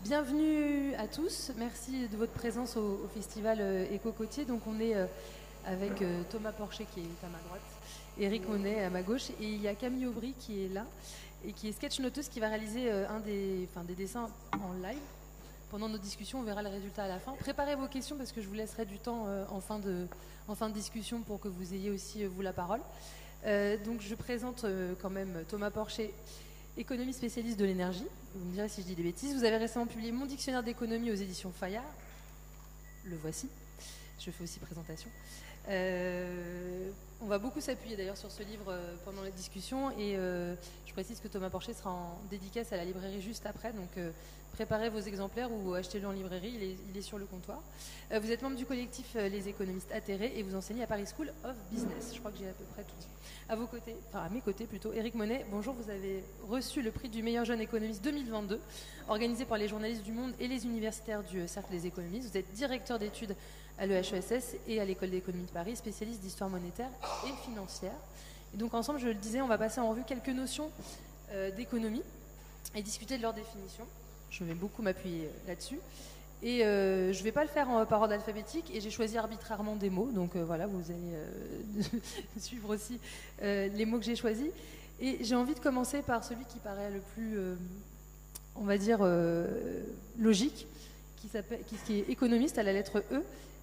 Bienvenue à tous, merci de votre présence au festival Éco-Côtier. Donc on est avec Thomas Porcher qui est à ma droite, Éric Monet à ma gauche, et il y a Camille Aubry qui est là, et qui est sketch-noteuse, qui va réaliser des dessins en live. Pendant nos discussions, on verra le résultat à la fin. Préparez vos questions parce que je vous laisserai du temps en fin de discussion pour que vous ayez aussi vous la parole. Donc je présente quand même Thomas Porcher, économie spécialiste de l'énergie. Vous me direz si je dis des bêtises. Vous avez récemment publié Mon dictionnaire d'économie aux éditions Fayard. Le voici. Je fais aussi présentation. On va beaucoup s'appuyer d'ailleurs sur ce livre pendant la discussion, et je précise que Thomas Porcher sera en dédicace à la librairie juste après, donc préparez vos exemplaires ou achetez-le en librairie, il est sur le comptoir. Vous êtes membre du collectif Les économistes atterrés et vous enseignez à Paris School of Business. Je crois que j'ai à peu près tout dit. À vos côtés, enfin à mes côtés plutôt, Éric Monet. Bonjour, vous avez reçu le prix du meilleur jeune économiste 2022, organisé par les journalistes du Monde et les universitaires du Cercle des économistes. Vous êtes directeur d'études à l'EHESS et à l'École d'économie de Paris, spécialiste d'histoire monétaire et financière. Et donc ensemble, je le disais, on va passer en revue quelques notions d'économie et discuter de leur définition. Je vais beaucoup m'appuyer là-dessus. Et je ne vais pas le faire par ordre alphabétique, et j'ai choisi arbitrairement des mots. Donc voilà, vous allez suivre aussi les mots que j'ai choisis. Et j'ai envie de commencer par celui qui paraît le plus, on va dire, logique, qui est économiste à la lettre E.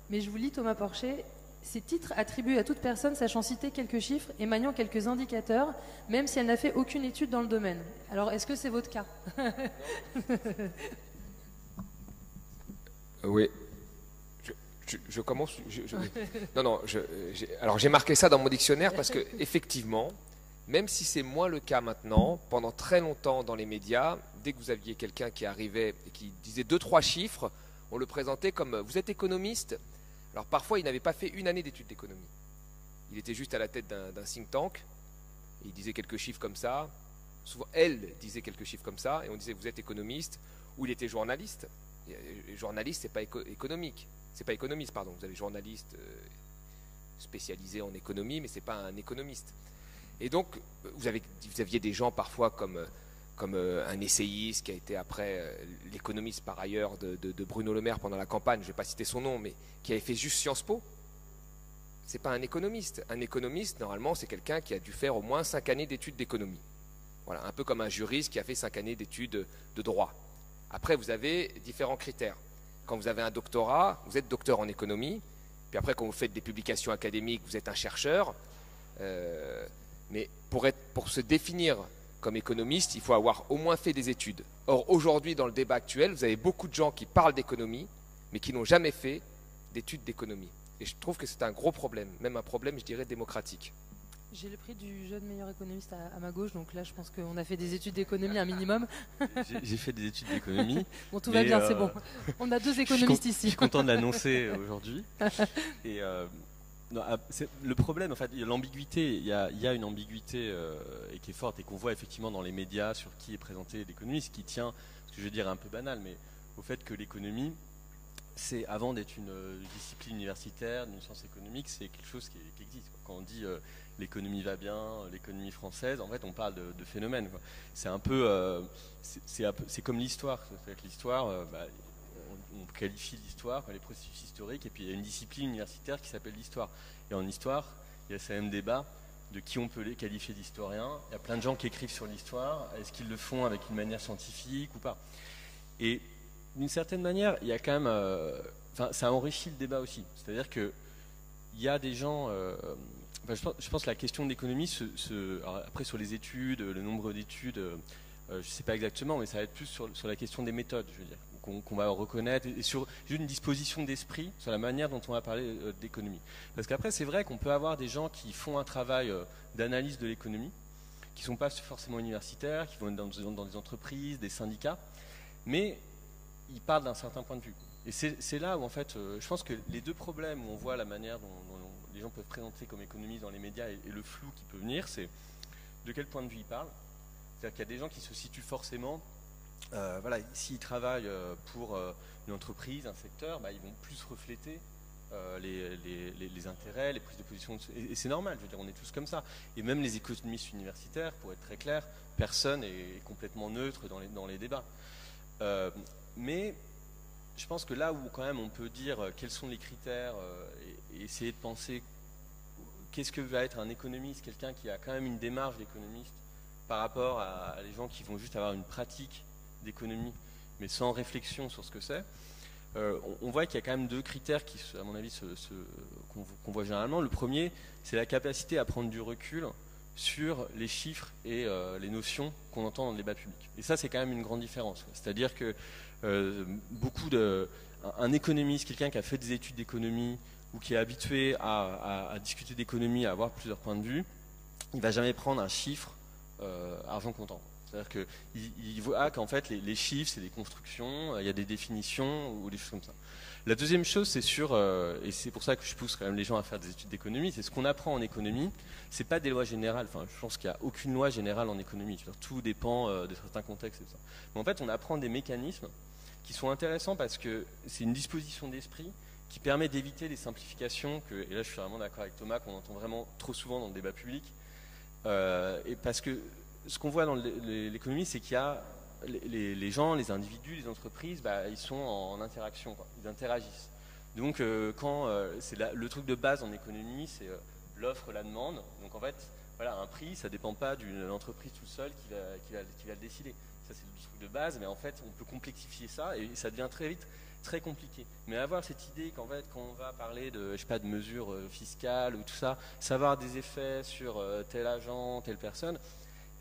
Mais je vous lis Thomas Porcher. Ces titres attribués à toute personne sachant citer quelques chiffres et maniant quelques indicateurs, même si elle n'a fait aucune étude dans le domaine. Alors, est-ce que c'est votre cas? Oui. Je commence. Alors, j'ai marqué ça dans mon dictionnaire parce que, effectivement, même si c'est moins le cas maintenant, pendant très longtemps dans les médias, dès que vous aviez quelqu'un qui arrivait et qui disait 2-3 chiffres, on le présentait comme vous êtes économiste. Alors parfois, il n'avait pas fait une année d'études d'économie. Il était juste à la tête d'un think tank, et il disait quelques chiffres comme ça. Souvent, elle disait quelques chiffres comme ça, et on disait vous êtes économiste, ou il était journaliste. Et journaliste, c'est pas économique. C'est pas économiste, pardon. Vous avez journaliste spécialisé en économie, mais c'est pas un économiste. Et donc, vous aviez des gens parfois comme un essayiste qui a été après l'économiste par ailleurs de Bruno Le Maire pendant la campagne, je ne vais pas citer son nom, mais qui avait fait juste Sciences Po. C'est pas un économiste. Un économiste, normalement, c'est quelqu'un qui a dû faire au moins 5 années d'études d'économie. Voilà, un peu comme un juriste qui a fait 5 années d'études de droit. Après, vous avez différents critères. Quand vous avez un doctorat, vous êtes docteur en économie. Puis après, quand vous faites des publications académiques, vous êtes un chercheur. Mais pour se définir comme économiste, il faut avoir au moins fait des études. Or, aujourd'hui, dans le débat actuel, vous avez beaucoup de gens qui parlent d'économie, mais qui n'ont jamais fait d'études d'économie. Et je trouve que c'est un gros problème, même un problème, je dirais, démocratique. J'ai le prix du jeune meilleur économiste à ma gauche, donc là, je pense qu'on a fait des études d'économie un minimum. J'ai fait des études d'économie. Bon, tout va bien, c'est bon. On a 2 économistes ici. Je suis content de l'annoncer aujourd'hui. Et le problème, en fait, il y a l'ambiguïté. Il y a une ambiguïté et qui est forte et qu'on voit effectivement dans les médias sur qui est présenté l'économie, ce qui tient, ce que je veux dire est un peu banal, mais au fait que l'économie, c'est avant d'être une discipline universitaire, d'une science économique, c'est quelque chose qui existe. Quand on dit l'économie va bien, l'économie française, en fait, on parle de phénomènes. C'est un peu, c'est comme l'histoire. C'est-à-dire que l'histoire, on qualifie l'histoire, les processus historiques, et puis il y a une discipline universitaire qui s'appelle l'histoire. Et en histoire, il y a ce même débat de qui on peut les qualifier d'historiens. Il y a plein de gens qui écrivent sur l'histoire. Est-ce qu'ils le font avec une manière scientifique ou pas? Et d'une certaine manière, il y a quand même, ça enrichit le débat aussi. C'est-à-dire que il y a des gens. Je pense que la question de l'économie, après sur les études, le nombre d'études, je ne sais pas exactement, mais ça va être plus sur la question des méthodes, je veux dire, qu'on va reconnaître, et sur une disposition d'esprit sur la manière dont on va parler d'économie. Parce qu'après, c'est vrai qu'on peut avoir des gens qui font un travail d'analyse de l'économie, qui ne sont pas forcément universitaires, qui vont être dans des entreprises, des syndicats, mais ils parlent d'un certain point de vue. Et c'est là où, en fait, je pense que les deux problèmes où on voit la manière dont les gens peuvent présenter comme économistes dans les médias et le flou qui peut venir, c'est de quel point de vue ils parlent. C'est-à-dire qu'il y a des gens qui se situent forcément, voilà, s'ils travaillent pour une entreprise, un secteur, ils vont plus refléter les intérêts, les prises de position, et c'est normal, je veux dire, on est tous comme ça. Et même les économistes universitaires, pour être très clair, personne est complètement neutre dans les débats. Mais je pense que là où quand même on peut dire quels sont les critères et essayer de penser qu'est-ce que va être un économiste, quelqu'un qui a quand même une démarche d'économiste par rapport à les gens qui vont juste avoir une pratique d'économie mais sans réflexion sur ce que c'est, on voit qu'il y a quand même 2 critères qui, à mon avis, qu'on voit généralement. Le premier, c'est la capacité à prendre du recul sur les chiffres et les notions qu'on entend dans le débat public. Et ça, c'est quand même une grande différence. C'est-à-dire que un économiste, quelqu'un qui a fait des études d'économie ou qui est habitué à discuter d'économie, à avoir plusieurs points de vue, il ne va jamais prendre un chiffre argent comptant. C'est-à-dire qu'il voit qu'en fait les chiffres c'est des constructions, il y a des définitions ou des choses comme ça. La deuxième chose c'est et c'est pour ça que je pousse quand même les gens à faire des études d'économie, c'est ce qu'on apprend en économie, c'est pas des lois générales, enfin je pense qu'il n'y a aucune loi générale en économie, tout dépend de certains contextes et tout ça. Mais en fait on apprend des mécanismes qui sont intéressants parce que c'est une disposition d'esprit qui permet d'éviter les simplifications et là je suis vraiment d'accord avec Thomas, qu'on entend vraiment trop souvent dans le débat public, et parce que ce qu'on voit dans l'économie, c'est qu'il y a les gens, les individus, les entreprises, ils sont en interaction, quoi. Ils interagissent. Donc, le truc de base en économie, c'est l'offre, la demande. Donc, en fait, voilà, un prix, ça ne dépend pas d'une entreprise tout seul qui va le décider. Ça, c'est le truc de base, mais en fait, on peut complexifier ça et ça devient très vite très compliqué. Mais avoir cette idée qu'en fait, quand on va parler de mesures fiscales ou tout ça, ça va avoir des effets sur tel agent, telle personne.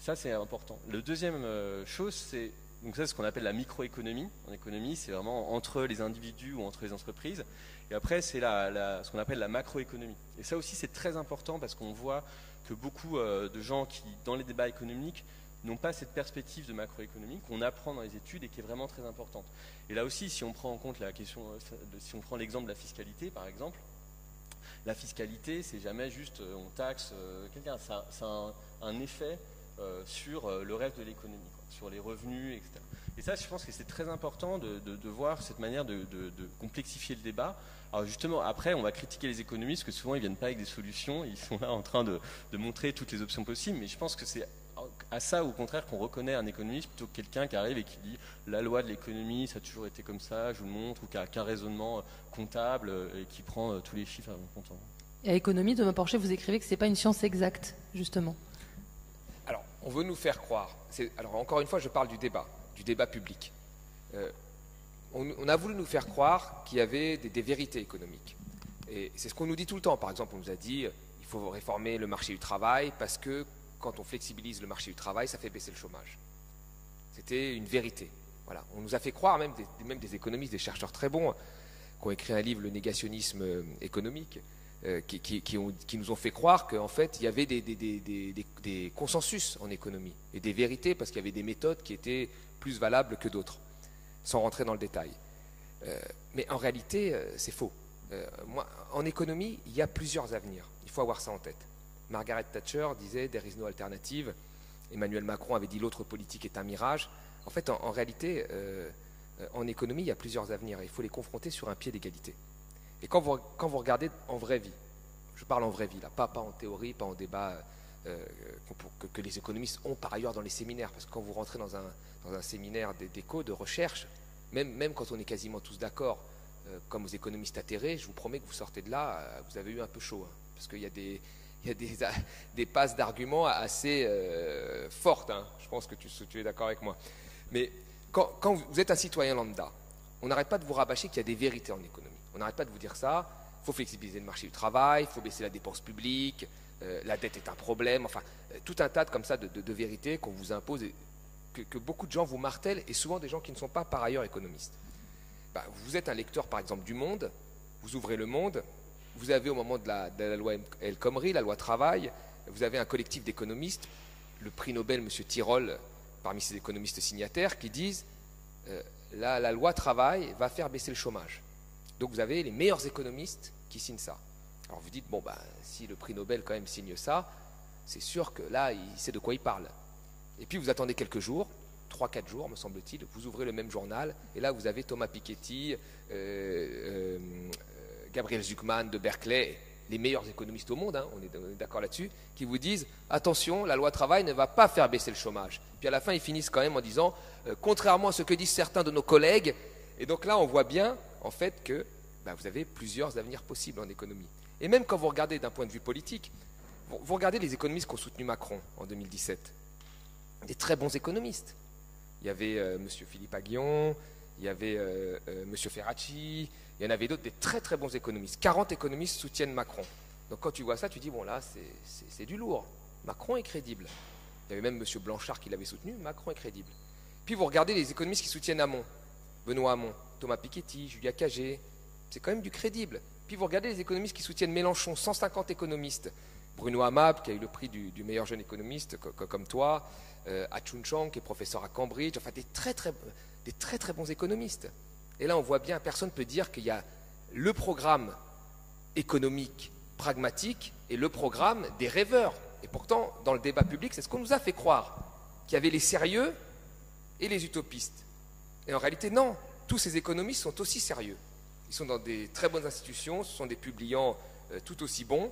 Ça, c'est important. Le deuxième chose, c'est ce qu'on appelle la microéconomie. En économie, c'est vraiment entre les individus ou entre les entreprises. Et après, c'est ce qu'on appelle la macroéconomie. Et ça aussi, c'est très important parce qu'on voit que beaucoup de gens qui, dans les débats économiques, n'ont pas cette perspective de macroéconomie qu'on apprend dans les études et qui est vraiment très importante. Et là aussi, si on prend en compte si on prend l'exemple de la fiscalité, par exemple, la fiscalité, c'est jamais juste on taxe quelqu'un. Ça a un effet sur le reste de l'économie, sur les revenus, etc. Et ça, je pense que c'est très important de voir cette manière de complexifier le débat. Alors justement, après, on va critiquer les économistes, parce que souvent, ils ne viennent pas avec des solutions, ils sont là en train de montrer toutes les options possibles, mais je pense que c'est à ça, au contraire, qu'on reconnaît un économiste plutôt que quelqu'un qui arrive et qui dit la loi de l'économie, ça a toujours été comme ça, je vous le montre, ou qui n'a qu'un raisonnement comptable et qui prend tous les chiffres en comptant. Et à économie, Thomas Porcher, vous écrivez que ce n'est pas une science exacte, justement. Alors, on veut nous faire croire. Alors, encore une fois, je parle du débat public. On a voulu nous faire croire qu'il y avait des vérités économiques. Et c'est ce qu'on nous dit tout le temps. Par exemple, on nous a dit il faut réformer le marché du travail parce que quand on flexibilise le marché du travail, ça fait baisser le chômage. C'était une vérité. Voilà. On nous a fait croire, même des économistes, des chercheurs très bons, qui ont écrit un livre, Le négationnisme économique, qui nous ont fait croire qu'en fait, il y avait des consensus en économie et des vérités, parce qu'il y avait des méthodes qui étaient plus valables que d'autres, sans rentrer dans le détail. Mais en réalité, c'est faux. En économie, il y a plusieurs avenirs. Il faut avoir ça en tête. Margaret Thatcher disait « There is no alternative ». Emmanuel Macron avait dit « L'autre politique est un mirage ». En fait, en réalité, en économie, il y a plusieurs avenirs et il faut les confronter sur un pied d'égalité. Et quand vous regardez en vraie vie, je parle en vraie vie, là, pas en théorie, pas en débat que les économistes ont par ailleurs dans les séminaires, parce que quand vous rentrez dans un séminaire d'éco, de recherche, même quand on est quasiment tous d'accord, comme aux économistes atterrés, je vous promets que vous sortez de là, vous avez eu un peu chaud, hein, parce qu'il y a des passes d'arguments assez fortes, hein. Je pense que tu es d'accord avec moi. Mais quand vous êtes un citoyen lambda, on n'arrête pas de vous rabâcher qu'il y a des vérités en économie. On n'arrête pas de vous dire ça, il faut flexibiliser le marché du travail, il faut baisser la dépense publique, la dette est un problème, enfin, tout un tas comme ça de vérités qu'on vous impose et que beaucoup de gens vous martèlent, et souvent des gens qui ne sont pas par ailleurs économistes. Vous êtes un lecteur par exemple du Monde, vous ouvrez le Monde, vous avez au moment de la loi El Khomri, la loi travail, vous avez un collectif d'économistes, le prix Nobel M. Tirole, parmi ces économistes signataires, qui disent la loi travail va faire baisser le chômage. Donc vous avez les meilleurs économistes qui signent ça. Alors vous dites, si le prix Nobel quand même signe ça, c'est sûr que là, il sait de quoi il parle. Et puis vous attendez quelques jours, 3-4 jours me semble-t-il, vous ouvrez le même journal, et là vous avez Thomas Piketty, Gabriel Zucman de Berkeley, les meilleurs économistes au monde, hein, on est d'accord là-dessus, qui vous disent attention, la loi travail ne va pas faire baisser le chômage. Puis à la fin, ils finissent quand même en disant contrairement à ce que disent certains de nos collègues. Et donc là, on voit bien en fait que vous avez plusieurs avenirs possibles en économie. Et même quand vous regardez d'un point de vue politique, vous regardez les économistes qui ont soutenu Macron en 2017, des très bons économistes. Il y avait M. Philippe Aghion, il y avait M. Ferracci, il y en avait d'autres, des très très bons économistes. 40 économistes soutiennent Macron. Donc quand tu vois ça, tu dis, bon là, c'est du lourd. Macron est crédible. Il y avait même M. Blanchard qui l'avait soutenu, Macron est crédible. Puis vous regardez les économistes qui soutiennent Hamon, Benoît Hamon, Thomas Piketty, Julia Cagé, c'est quand même du crédible. Puis vous regardez les économistes qui soutiennent Mélenchon, 150 économistes. Bruno Hamab, qui a eu le prix du meilleur jeune économiste, comme toi, Chun Chang, qui est professeur à Cambridge, enfin des très très bons économistes. Et là, on voit bien, personne ne peut dire qu'il y a le programme économique pragmatique et le programme des rêveurs. Et pourtant, dans le débat public, c'est ce qu'on nous a fait croire, qu'il y avait les sérieux et les utopistes. Et en réalité, non, tous ces économistes sont aussi sérieux. Ils sont dans des très bonnes institutions, ce sont des publiants tout aussi bons.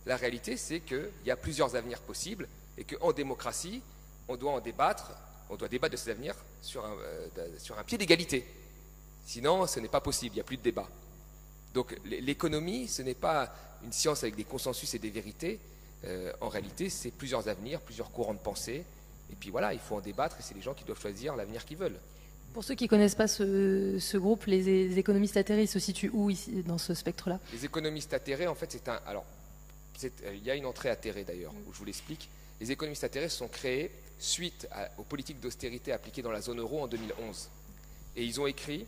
La réalité, c'est qu'il y a plusieurs avenirs possibles et qu'en démocratie, on doit en débattre, on doit débattre de ces avenirs sur un pied d'égalité. Sinon, ce n'est pas possible, il n'y a plus de débat. Donc l'économie, ce n'est pas une science avec des consensus et des vérités. En réalité, c'est plusieurs avenirs, plusieurs courants de pensée. Et puis voilà, il faut en débattre et c'est les gens qui doivent choisir l'avenir qu'ils veulent. Pour ceux qui ne connaissent pas ce groupe, les économistes atterrés se situent où ici, dans ce spectre-là? Les économistes atterrés, en fait, c'est un... Alors, il y a une entrée atterrée d'ailleurs, où je vous l'explique. Les économistes atterrés se sont créés suite aux politiques d'austérité appliquées dans la zone euro en 2011. Et ils ont écrit,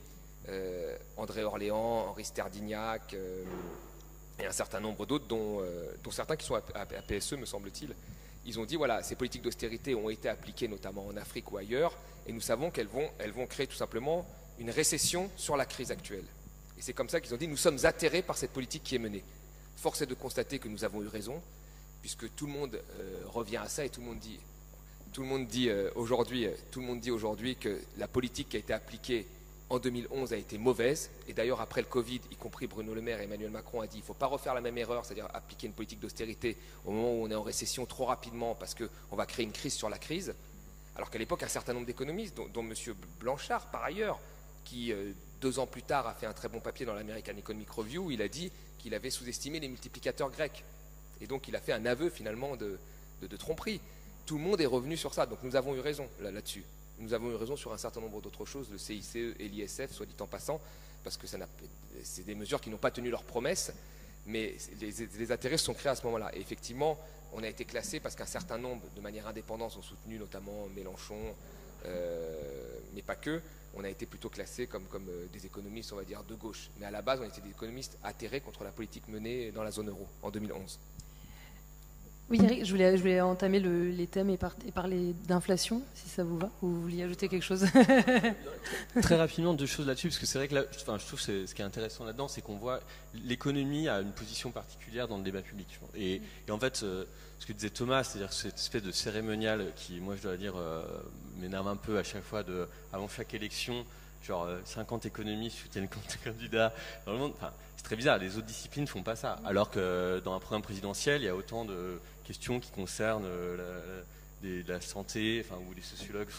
André Orléans, Henri Sterdignac, et un certain nombre d'autres, dont certains qui sont à PSE, me semble-t-il. Ils ont dit, voilà, ces politiques d'austérité ont été appliquées notamment en Afrique ou ailleurs, et nous savons qu'elles vont créer tout simplement une récession sur la crise actuelle. Et c'est comme ça qu'ils ont dit, nous sommes atterrés par cette politique qui est menée. Force est de constater que nous avons eu raison, puisque tout le monde revient à ça et tout le monde dit aujourd'hui que la politique qui a été appliquée en 2011 a été mauvaise. Et d'ailleurs, après le Covid, y compris Bruno Le Maire et Emmanuel Macron a dit qu'il ne faut pas refaire la même erreur, c'est-à-dire appliquer une politique d'austérité au moment où on est en récession trop rapidement parce qu'on va créer une crise sur la crise. Alors qu'à l'époque, un certain nombre d'économistes, dont M. Blanchard par ailleurs, qui 2 ans plus tard a fait un très bon papier dans l'American Economic Review, il a dit qu'il avait sous-estimé les multiplicateurs grecs. Et donc il a fait un aveu finalement de tromperie. Tout le monde est revenu sur ça, donc nous avons eu raison là-dessus. Nous avons eu raison sur un certain nombre d'autres choses, le CICE et l'ISF, soit dit en passant, parce que c'est des mesures qui n'ont pas tenu leurs promesses, mais les intérêts se sont créés à ce moment-là. Et effectivement, on a été classé parce qu'un certain nombre, de manière indépendante, ont soutenu notamment Mélenchon, mais pas que. On a été plutôt classés comme des économistes, on va dire, de gauche. Mais à la base, on était des économistes atterrés contre la politique menée dans la zone euro en 2011. Oui, Eric, je voulais entamer les thèmes et parler d'inflation, si ça vous va, ou vous vouliez ajouter quelque chose? Très rapidement, 2 choses là-dessus, parce que c'est vrai que là, je trouve que ce qui est intéressant là-dedans, c'est qu'on voit l'économie a une position particulière dans le débat public. Et en fait, ce que disait Thomas, c'est-à-dire cette espèce de cérémonial qui, moi je dois dire, m'énerve un peu à chaque fois, avant chaque élection, genre 50 économistes soutiennent le candidat dans le monde. Enfin, c'est très bizarre, les autres disciplines ne font pas ça. Alors que dans un programme présidentiel, il y a autant de questions qui concernent la santé, où les sociologues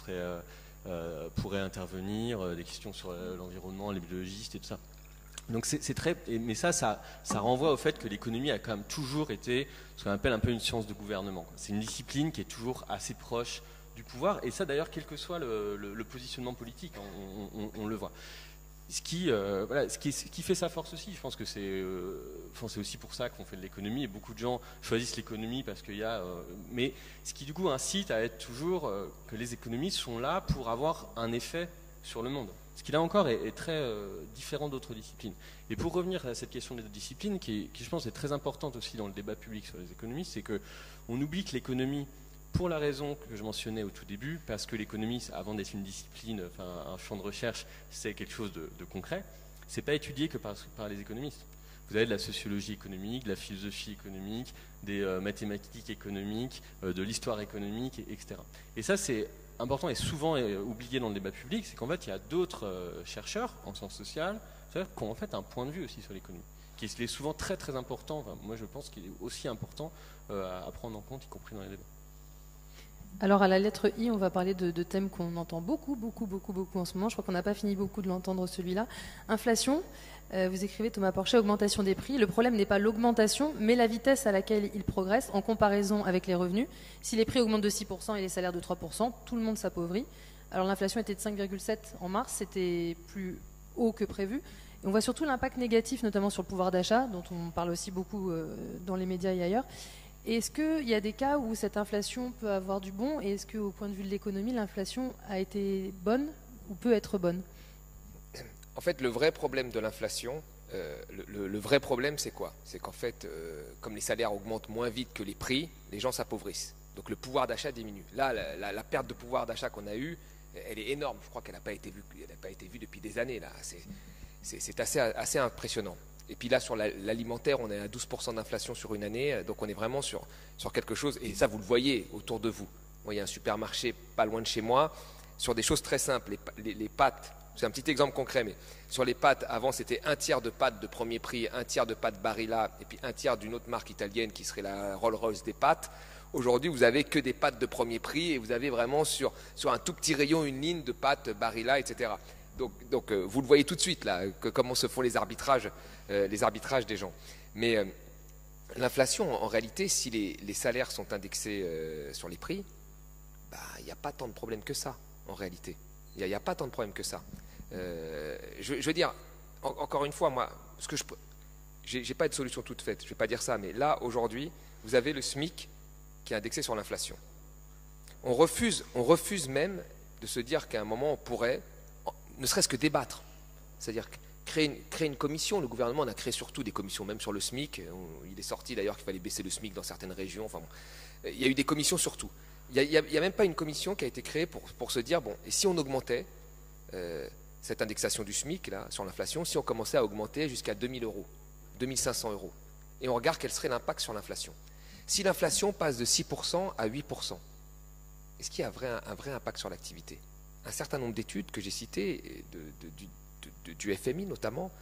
pourraient intervenir, des questions sur l'environnement, les biologistes et tout ça. Donc c'est très, mais ça renvoie au fait que l'économie a quand même toujours été ce qu'on appelle un peu une science de gouvernement. C'est une discipline qui est toujours assez proche du pouvoir, et ça d'ailleurs quel que soit le positionnement politique, on le voit. Ce qui fait sa force aussi, je pense que c'est aussi pour ça qu'on fait de l'économie, et beaucoup de gens choisissent l'économie parce qu'il y a... mais ce qui du coup incite à être toujours que les économistes sont là pour avoir un effet sur le monde. Ce qui là encore est très différent d'autres disciplines. Et pour revenir à cette question des disciplines, qui je pense est très importante aussi dans le débat public sur les économistes, c'est qu'on oublie que l'économie, pour la raison que je mentionnais au tout début, parce que l'économie, avant d'être une discipline, un champ de recherche, c'est quelque chose de concret, c'est pas étudié que par les économistes. Vous avez de la sociologie économique, de la philosophie économique, des mathématiques économiques, de l'histoire économique, etc. Et ça, c'est important et souvent oublié dans le débat public, c'est qu'en fait, il y a d'autres chercheurs en sciences sociales qui ont en fait un point de vue aussi sur l'économie. qui est souvent très très important. Enfin, moi, je pense qu'il est aussi important à prendre en compte, y compris dans les débats. Alors à la lettre I, on va parler de thèmes qu'on entend beaucoup en ce moment. Je crois qu'on n'a pas fini beaucoup de l'entendre celui-là. Inflation, vous écrivez Thomas Porchet, augmentation des prix. Le problème n'est pas l'augmentation, mais la vitesse à laquelle il progresse en comparaison avec les revenus. Si les prix augmentent de 6% et les salaires de 3%, tout le monde s'appauvrit. Alors l'inflation était de 5,7 en mars, c'était plus haut que prévu. Et on voit surtout l'impact négatif, notamment sur le pouvoir d'achat, dont on parle aussi beaucoup dans les médias et ailleurs. Est-ce qu'il y a des cas où cette inflation peut avoir du bon, et est-ce qu'au point de vue de l'économie, l'inflation a été bonne ou peut être bonne? En fait, le vrai problème de l'inflation, le vrai problème, c'est quoi? C'est qu'en fait, comme les salaires augmentent moins vite que les prix, les gens s'appauvrissent. Donc le pouvoir d'achat diminue. Là, la perte de pouvoir d'achat qu'on a eue, elle est énorme. Je crois qu'elle n'a pas été vue depuis des années. Là, c'est assez impressionnant. Et puis là, sur l'alimentaire, on est à 12% d'inflation sur une année, donc on est vraiment sur quelque chose, et ça vous le voyez autour de vous. Moi, il y a un supermarché pas loin de chez moi, sur des choses très simples, les pâtes, c'est un petit exemple concret, mais sur les pâtes, avant c'était un tiers de pâtes de premier prix, un tiers de pâtes Barilla, et puis un tiers d'une autre marque italienne qui serait la Rolls-Royce des pâtes. Aujourd'hui, vous avez que des pâtes de premier prix, et vous avez vraiment sur un tout petit rayon une ligne de pâtes Barilla, etc. Donc vous le voyez tout de suite là, comment se font les arbitrages des gens. Mais l'inflation, en réalité, si les salaires sont indexés sur les prix, il n'y a pas tant de problèmes que ça, en réalité. Il n'y a pas tant de problèmes que ça. Je veux dire, encore une fois, moi, j'ai pas de solution toute faite, je ne vais pas dire ça, mais là, aujourd'hui, vous avez le SMIC qui est indexé sur l'inflation. On refuse même de se dire qu'à un moment, on pourrait ne serait-ce que débattre, c'est-à-dire créer une commission. Le gouvernement en a créé surtout des commissions, même sur le SMIC. Il est sorti d'ailleurs qu'il fallait baisser le SMIC dans certaines régions. Enfin bon, il y a eu des commissions surtout. Il n'y a même pas une commission qui a été créée pour se dire, bon, et si on augmentait cette indexation du SMIC là, sur l'inflation, si on commençait à augmenter jusqu'à 2000 euros, 2500 euros, et on regarde quel serait l'impact sur l'inflation. Si l'inflation passe de 6% à 8%, est-ce qu'il y a un vrai impact sur l'activité? Un certain nombre d'études que j'ai citées, du FMI notamment,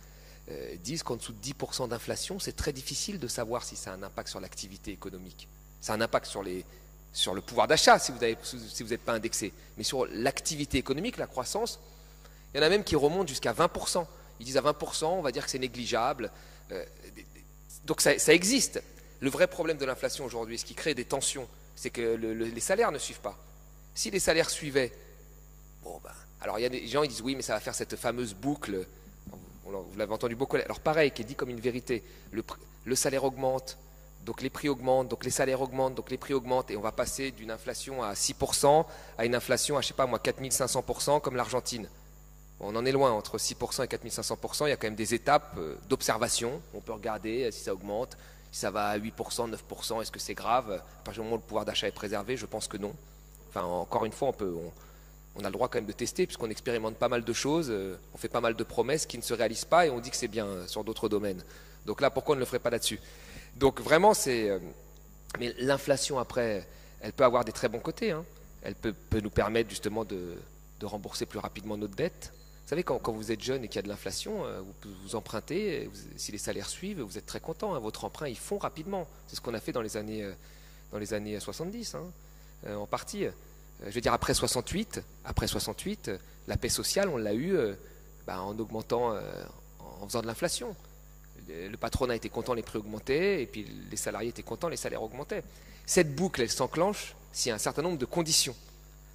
disent qu'en dessous de 10% d'inflation, c'est très difficile de savoir si ça a un impact sur l'activité économique. Ça a un impact sur le pouvoir d'achat si vous n'êtes pas indexé. Mais sur l'activité économique, la croissance, il y en a même qui remontent jusqu'à 20%. Ils disent à 20%, on va dire que c'est négligeable. Donc ça existe. Le vrai problème de l'inflation aujourd'hui, ce qui crée des tensions, c'est que les salaires ne suivent pas. Si les salaires suivaient, alors il y a des gens qui disent oui, mais ça va faire cette fameuse boucle, vous l'avez entendu beaucoup, alors pareil, qui est dit comme une vérité, le salaire augmente, donc les prix augmentent, donc les salaires augmentent, donc les prix augmentent, et on va passer d'une inflation à 6% à une inflation à, je sais pas moi, 4500% comme l'Argentine. On en est loin, entre 6% et 4500%, il y a quand même des étapes d'observation, on peut regarder si ça augmente, si ça va à 8%, 9%, est-ce que c'est grave? À partir du moment où le pouvoir d'achat est préservé, je pense que non. Enfin, encore une fois, on a le droit quand même de tester, puisqu'on expérimente pas mal de choses, on fait pas mal de promesses qui ne se réalisent pas, et on dit que c'est bien sur d'autres domaines. Donc là, pourquoi on ne le ferait pas là-dessus? Donc vraiment, mais l'inflation, après, elle peut avoir des très bons côtés. Hein. Elle peut nous permettre justement de rembourser plus rapidement notre dette. Vous savez, quand vous êtes jeune et qu'il y a de l'inflation, vous empruntez, si les salaires suivent, vous êtes très content. Hein. Votre emprunt, il fond rapidement. C'est ce qu'on a fait dans les années 70, hein, en partie. Je veux dire, après 68, la paix sociale, on l'a eu en augmentant, en faisant de l'inflation. Le patronat était content, les prix augmentaient, et puis les salariés étaient contents, les salaires augmentaient. Cette boucle, elle s'enclenche s'il y a un certain nombre de conditions.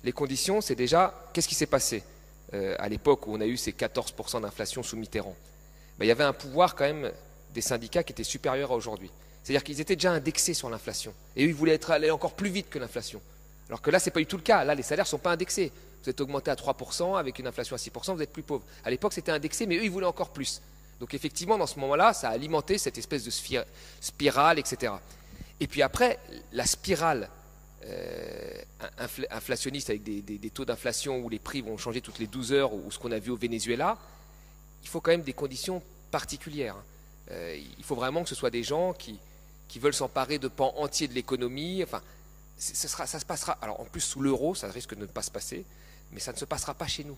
Les conditions, c'est déjà, qu'est-ce qui s'est passé à l'époque où on a eu ces 14% d'inflation sous Mitterrand? Il y avait un pouvoir quand même des syndicats qui était supérieur à aujourd'hui. C'est-à-dire qu'ils étaient déjà indexés sur l'inflation. Et eux, ils voulaient aller encore plus vite que l'inflation. Alors que là, ce n'est pas du tout le cas. Là, les salaires ne sont pas indexés. Vous êtes augmenté à 3%, avec une inflation à 6%, vous êtes plus pauvre. À l'époque, c'était indexé, mais eux, ils voulaient encore plus. Donc effectivement, dans ce moment-là, ça a alimenté cette espèce de spirale, etc. Et puis après, la spirale inflationniste avec des taux d'inflation où les prix vont changer toutes les 12 heures, ou ce qu'on a vu au Venezuela, il faut quand même des conditions particulières. Il faut vraiment que ce soit des gens qui veulent s'emparer de pans entiers de l'économie. Enfin, ça se passera. Alors en plus, sous l'euro, ça risque de ne pas se passer, mais ça ne se passera pas chez nous.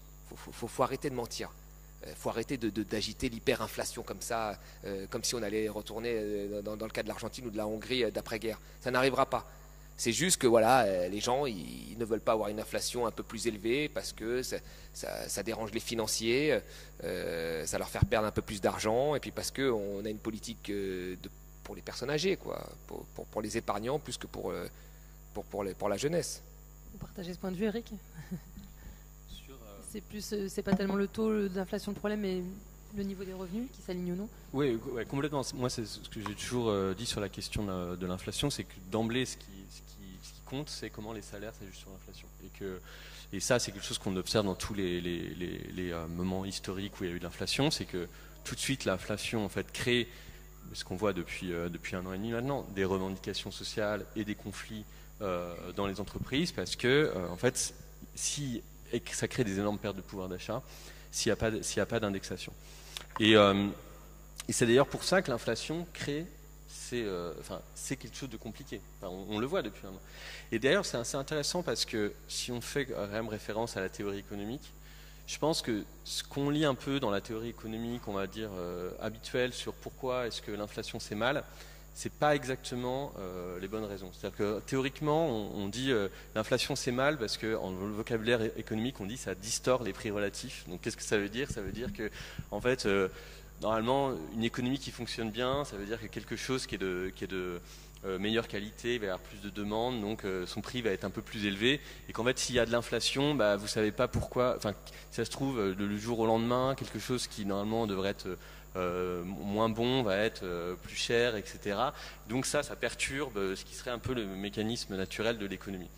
Faut arrêter de mentir. faut arrêter d'agiter l'hyperinflation comme ça, comme si on allait retourner dans le cas de l'Argentine ou de la Hongrie d'après-guerre. Ça n'arrivera pas. C'est juste que voilà, les gens ils ne veulent pas avoir une inflation un peu plus élevée parce que ça dérange les financiers, ça leur fait perdre un peu plus d'argent, et puis parce qu'on a une politique pour les personnes âgées, quoi, pour les épargnants plus que pour la jeunesse. Vous partagez ce point de vue, Eric? C'est pas tellement le taux d'inflation le problème, mais le niveau des revenus qui s'aligne ou non? Oui, complètement. Moi, c'est ce que j'ai toujours dit sur la question de l'inflation, c'est que d'emblée, ce qui compte, c'est comment les salaires s'ajustent sur l'inflation. Et ça, c'est quelque chose qu'on observe dans tous les moments historiques où il y a eu de l'inflation, c'est que tout de suite, l'inflation en fait crée ce qu'on voit depuis 1 an et demi maintenant, des revendications sociales et des conflits dans les entreprises, parce que en fait, et ça crée des énormes pertes de pouvoir d'achat s'il n'y a pas d'indexation. Et c'est d'ailleurs pour ça que l'inflation crée, c'est quelque chose de compliqué. Enfin, on le voit depuis un an. Et d'ailleurs, c'est assez intéressant parce que si on fait quand même référence à la théorie économique, je pense que ce qu'on lit un peu dans la théorie économique, on va dire habituelle, sur pourquoi est-ce que l'inflation c'est mal, c'est pas exactement les bonnes raisons. C'est-à-dire que théoriquement, on dit l'inflation c'est mal parce que en vocabulaire économique, on dit ça distord les prix relatifs. Donc qu'est-ce que ça veut dire? Ça veut dire que en fait, normalement, une économie qui fonctionne bien, ça veut dire que quelque chose qui est de meilleure qualité va y avoir plus de demandes, donc son prix va être un peu plus élevé, et qu'en fait s'il y a de l'inflation, bah, vous savez pas pourquoi, enfin ça se trouve le jour au lendemain, quelque chose qui normalement devrait être moins bon va être plus cher, etc. Donc ça perturbe ce qui serait un peu le mécanisme naturel de l'économie.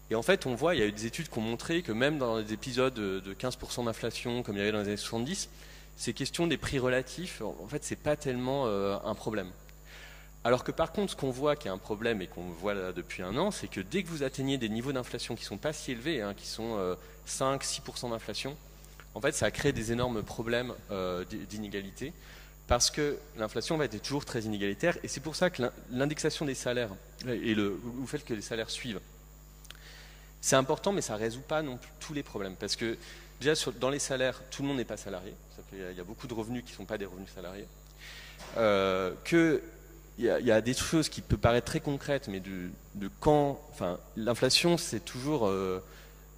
Et en fait on voit, il y a eu des études qui ont montré que même dans des épisodes de 15% d'inflation comme il y avait dans les années 70, ces questions des prix relatifs, en fait c'est pas tellement un problème. Alors que par contre, ce qu'on voit qui est un problème et qu'on voit là depuis 1 an, c'est que dès que vous atteignez des niveaux d'inflation qui ne sont pas si élevés, hein, qui sont 5-6% d'inflation, en fait, ça crée des énormes problèmes d'inégalité, parce que l'inflation va être toujours très inégalitaire, et c'est pour ça que l'indexation des salaires et le fait que les salaires suivent, c'est important, mais ça ne résout pas non plus tous les problèmes, parce que déjà dans les salaires, tout le monde n'est pas salarié, il y a beaucoup de revenus qui ne sont pas des revenus salariés, il y a des choses qui peuvent paraître très concrètes, mais l'inflation, c'est toujours,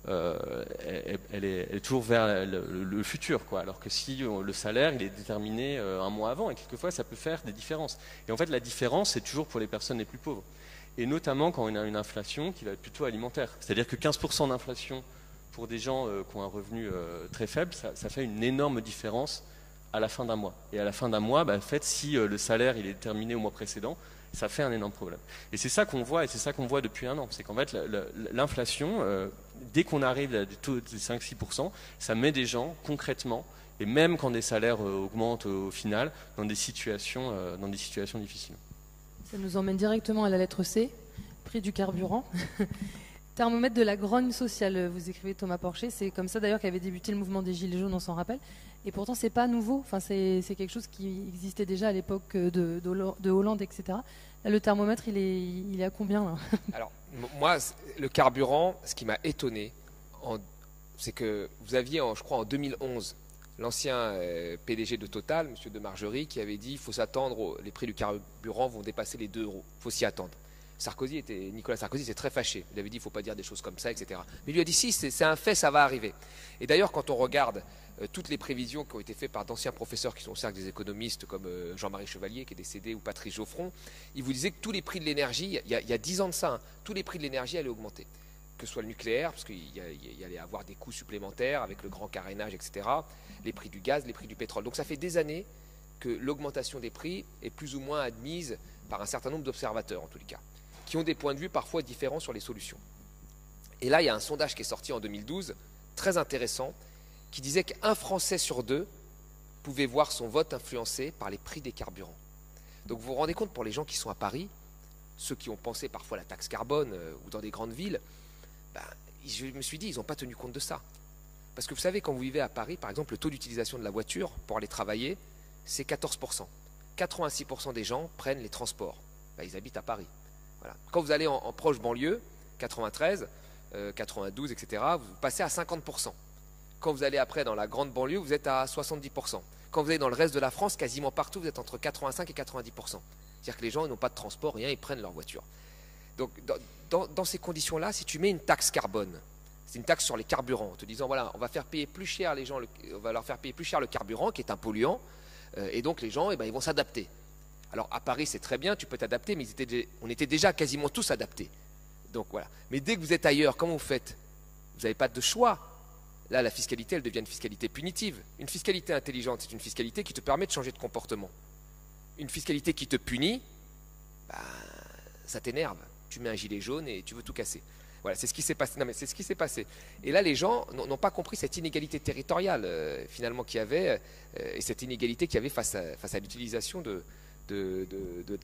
elle est toujours vers le futur, quoi. Alors que si le salaire, il est déterminé 1 mois avant, et quelquefois, ça peut faire des différences. Et en fait, la différence, c'est toujours pour les personnes les plus pauvres. Et notamment quand on a une inflation qui va être plutôt alimentaire. C'est-à-dire que 15% d'inflation pour des gens qui ont un revenu très faible, ça fait une énorme différence à la fin d'un mois. Et à la fin d'un mois, en fait, si le salaire il est déterminé au mois précédent, ça fait un énorme problème. Et c'est ça qu'on voit, et c'est ça qu'on voit depuis 1 an. C'est qu'en fait, l'inflation, dès qu'on arrive à des taux de 5-6%, ça met des gens concrètement, et même quand des salaires augmentent au final, dans des situations difficiles. Ça nous emmène directement à la lettre C, prix du carburant. Thermomètre de la grogne sociale, vous écrivez Thomas Porcher. C'est comme ça d'ailleurs qu'avait débuté le mouvement des Gilets jaunes, on s'en rappelle. Et pourtant, c'est pas nouveau. Enfin, c'est quelque chose qui existait déjà à l'époque de Hollande, etc. Là, le thermomètre, il est à combien là? Alors, moi, le carburant, ce qui m'a étonné, c'est que vous aviez, je crois, en 2011, l'ancien PDG de Total, M. de Margerie, qui avait dit qu'il faut s'attendre, les prix du carburant vont dépasser les 2 €. Il faut s'y attendre. Nicolas Sarkozy était très fâché. Il avait dit il ne faut pas dire des choses comme ça, etc. Mais il lui a dit si, c'est un fait, ça va arriver. Et d'ailleurs, quand on regarde toutes les prévisions qui ont été faites par d'anciens professeurs qui sont au cercle des économistes, comme Jean-Marie Chevalier, qui est décédé, ou Patrice Geoffron, ils vous disaient que tous les prix de l'énergie, il y a 10 ans de ça, tous les prix de l'énergie allaient augmenter. Que ce soit le nucléaire, parce qu'il y allait avoir des coûts supplémentaires avec le grand carénage, etc. Les prix du gaz, les prix du pétrole. Donc ça fait des années que l'augmentation des prix est plus ou moins admise par un certain nombre d'observateurs, en tous les cas, qui ont des points de vue parfois différents sur les solutions. Et là, il y a un sondage qui est sorti en 2012, très intéressant, qui disait qu'1 Français sur 2 pouvait voir son vote influencé par les prix des carburants. Donc vous vous rendez compte, pour les gens qui sont à Paris, ceux qui ont pensé parfois à la taxe carbone ou dans des grandes villes, je me suis dit, ils n'ont pas tenu compte de ça. Parce que vous savez, quand vous vivez à Paris, par exemple, le taux d'utilisation de la voiture pour aller travailler, c'est 14%. 86% des gens prennent les transports. Ils habitent à Paris. Voilà. Quand vous allez en proche banlieue, 93, 92, etc., vous passez à 50%. Quand vous allez après dans la grande banlieue, vous êtes à 70%. Quand vous allez dans le reste de la France, quasiment partout, vous êtes entre 85 et 90%. C'est-à-dire que les gens n'ont pas de transport, rien, ils prennent leur voiture. Donc dans ces conditions-là, si tu mets une taxe carbone, c'est une taxe sur les carburants, en te disant voilà, on va faire payer plus cher les gens, on va leur faire payer plus cher le carburant qui est un polluant, et donc les gens, ils vont s'adapter. Alors à Paris, c'est très bien, tu peux t'adapter, mais on était déjà quasiment tous adaptés. Donc voilà. Mais dès que vous êtes ailleurs, comment vous faites? Vous n'avez pas de choix. Là, la fiscalité, elle devient une fiscalité punitive. Une fiscalité intelligente, c'est une fiscalité qui te permet de changer de comportement. Une fiscalité qui te punit, ça t'énerve. Tu mets un gilet jaune et tu veux tout casser. Voilà, c'est ce qui s'est passé. Non, mais c'est ce qui s'est passé. Et là, les gens n'ont pas compris cette inégalité territoriale, finalement, qu'il y avait, et cette inégalité qu'il y avait face à l'utilisation de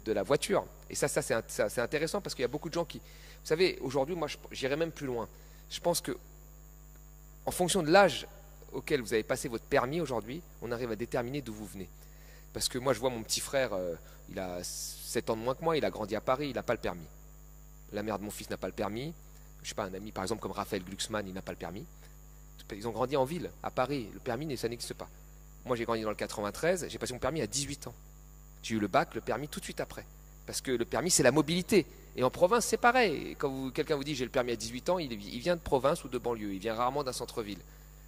la voiture. Et ça c'est intéressant parce qu'il y a beaucoup de gens qui... Vous savez, aujourd'hui, moi, j'irais même plus loin. Je pense que, en fonction de l'âge auquel vous avez passé votre permis aujourd'hui, on arrive à déterminer d'où vous venez. Parce que moi, je vois mon petit frère, il a 7 ans de moins que moi, il a grandi à Paris, il n'a pas le permis. La mère de mon fils n'a pas le permis. Je ne sais pas, un ami, par exemple, comme Raphaël Glucksmann, il n'a pas le permis. Ils ont grandi en ville, à Paris. Le permis, ça n'existe pas. Moi, j'ai grandi dans le 93, j'ai passé mon permis à 18 ans. J'ai eu le bac, le permis tout de suite après. Parce que le permis, c'est la mobilité. Et en province, c'est pareil. Quand quelqu'un vous dit j'ai le permis à 18 ans, il vient de province ou de banlieue. Il vient rarement d'un centre-ville.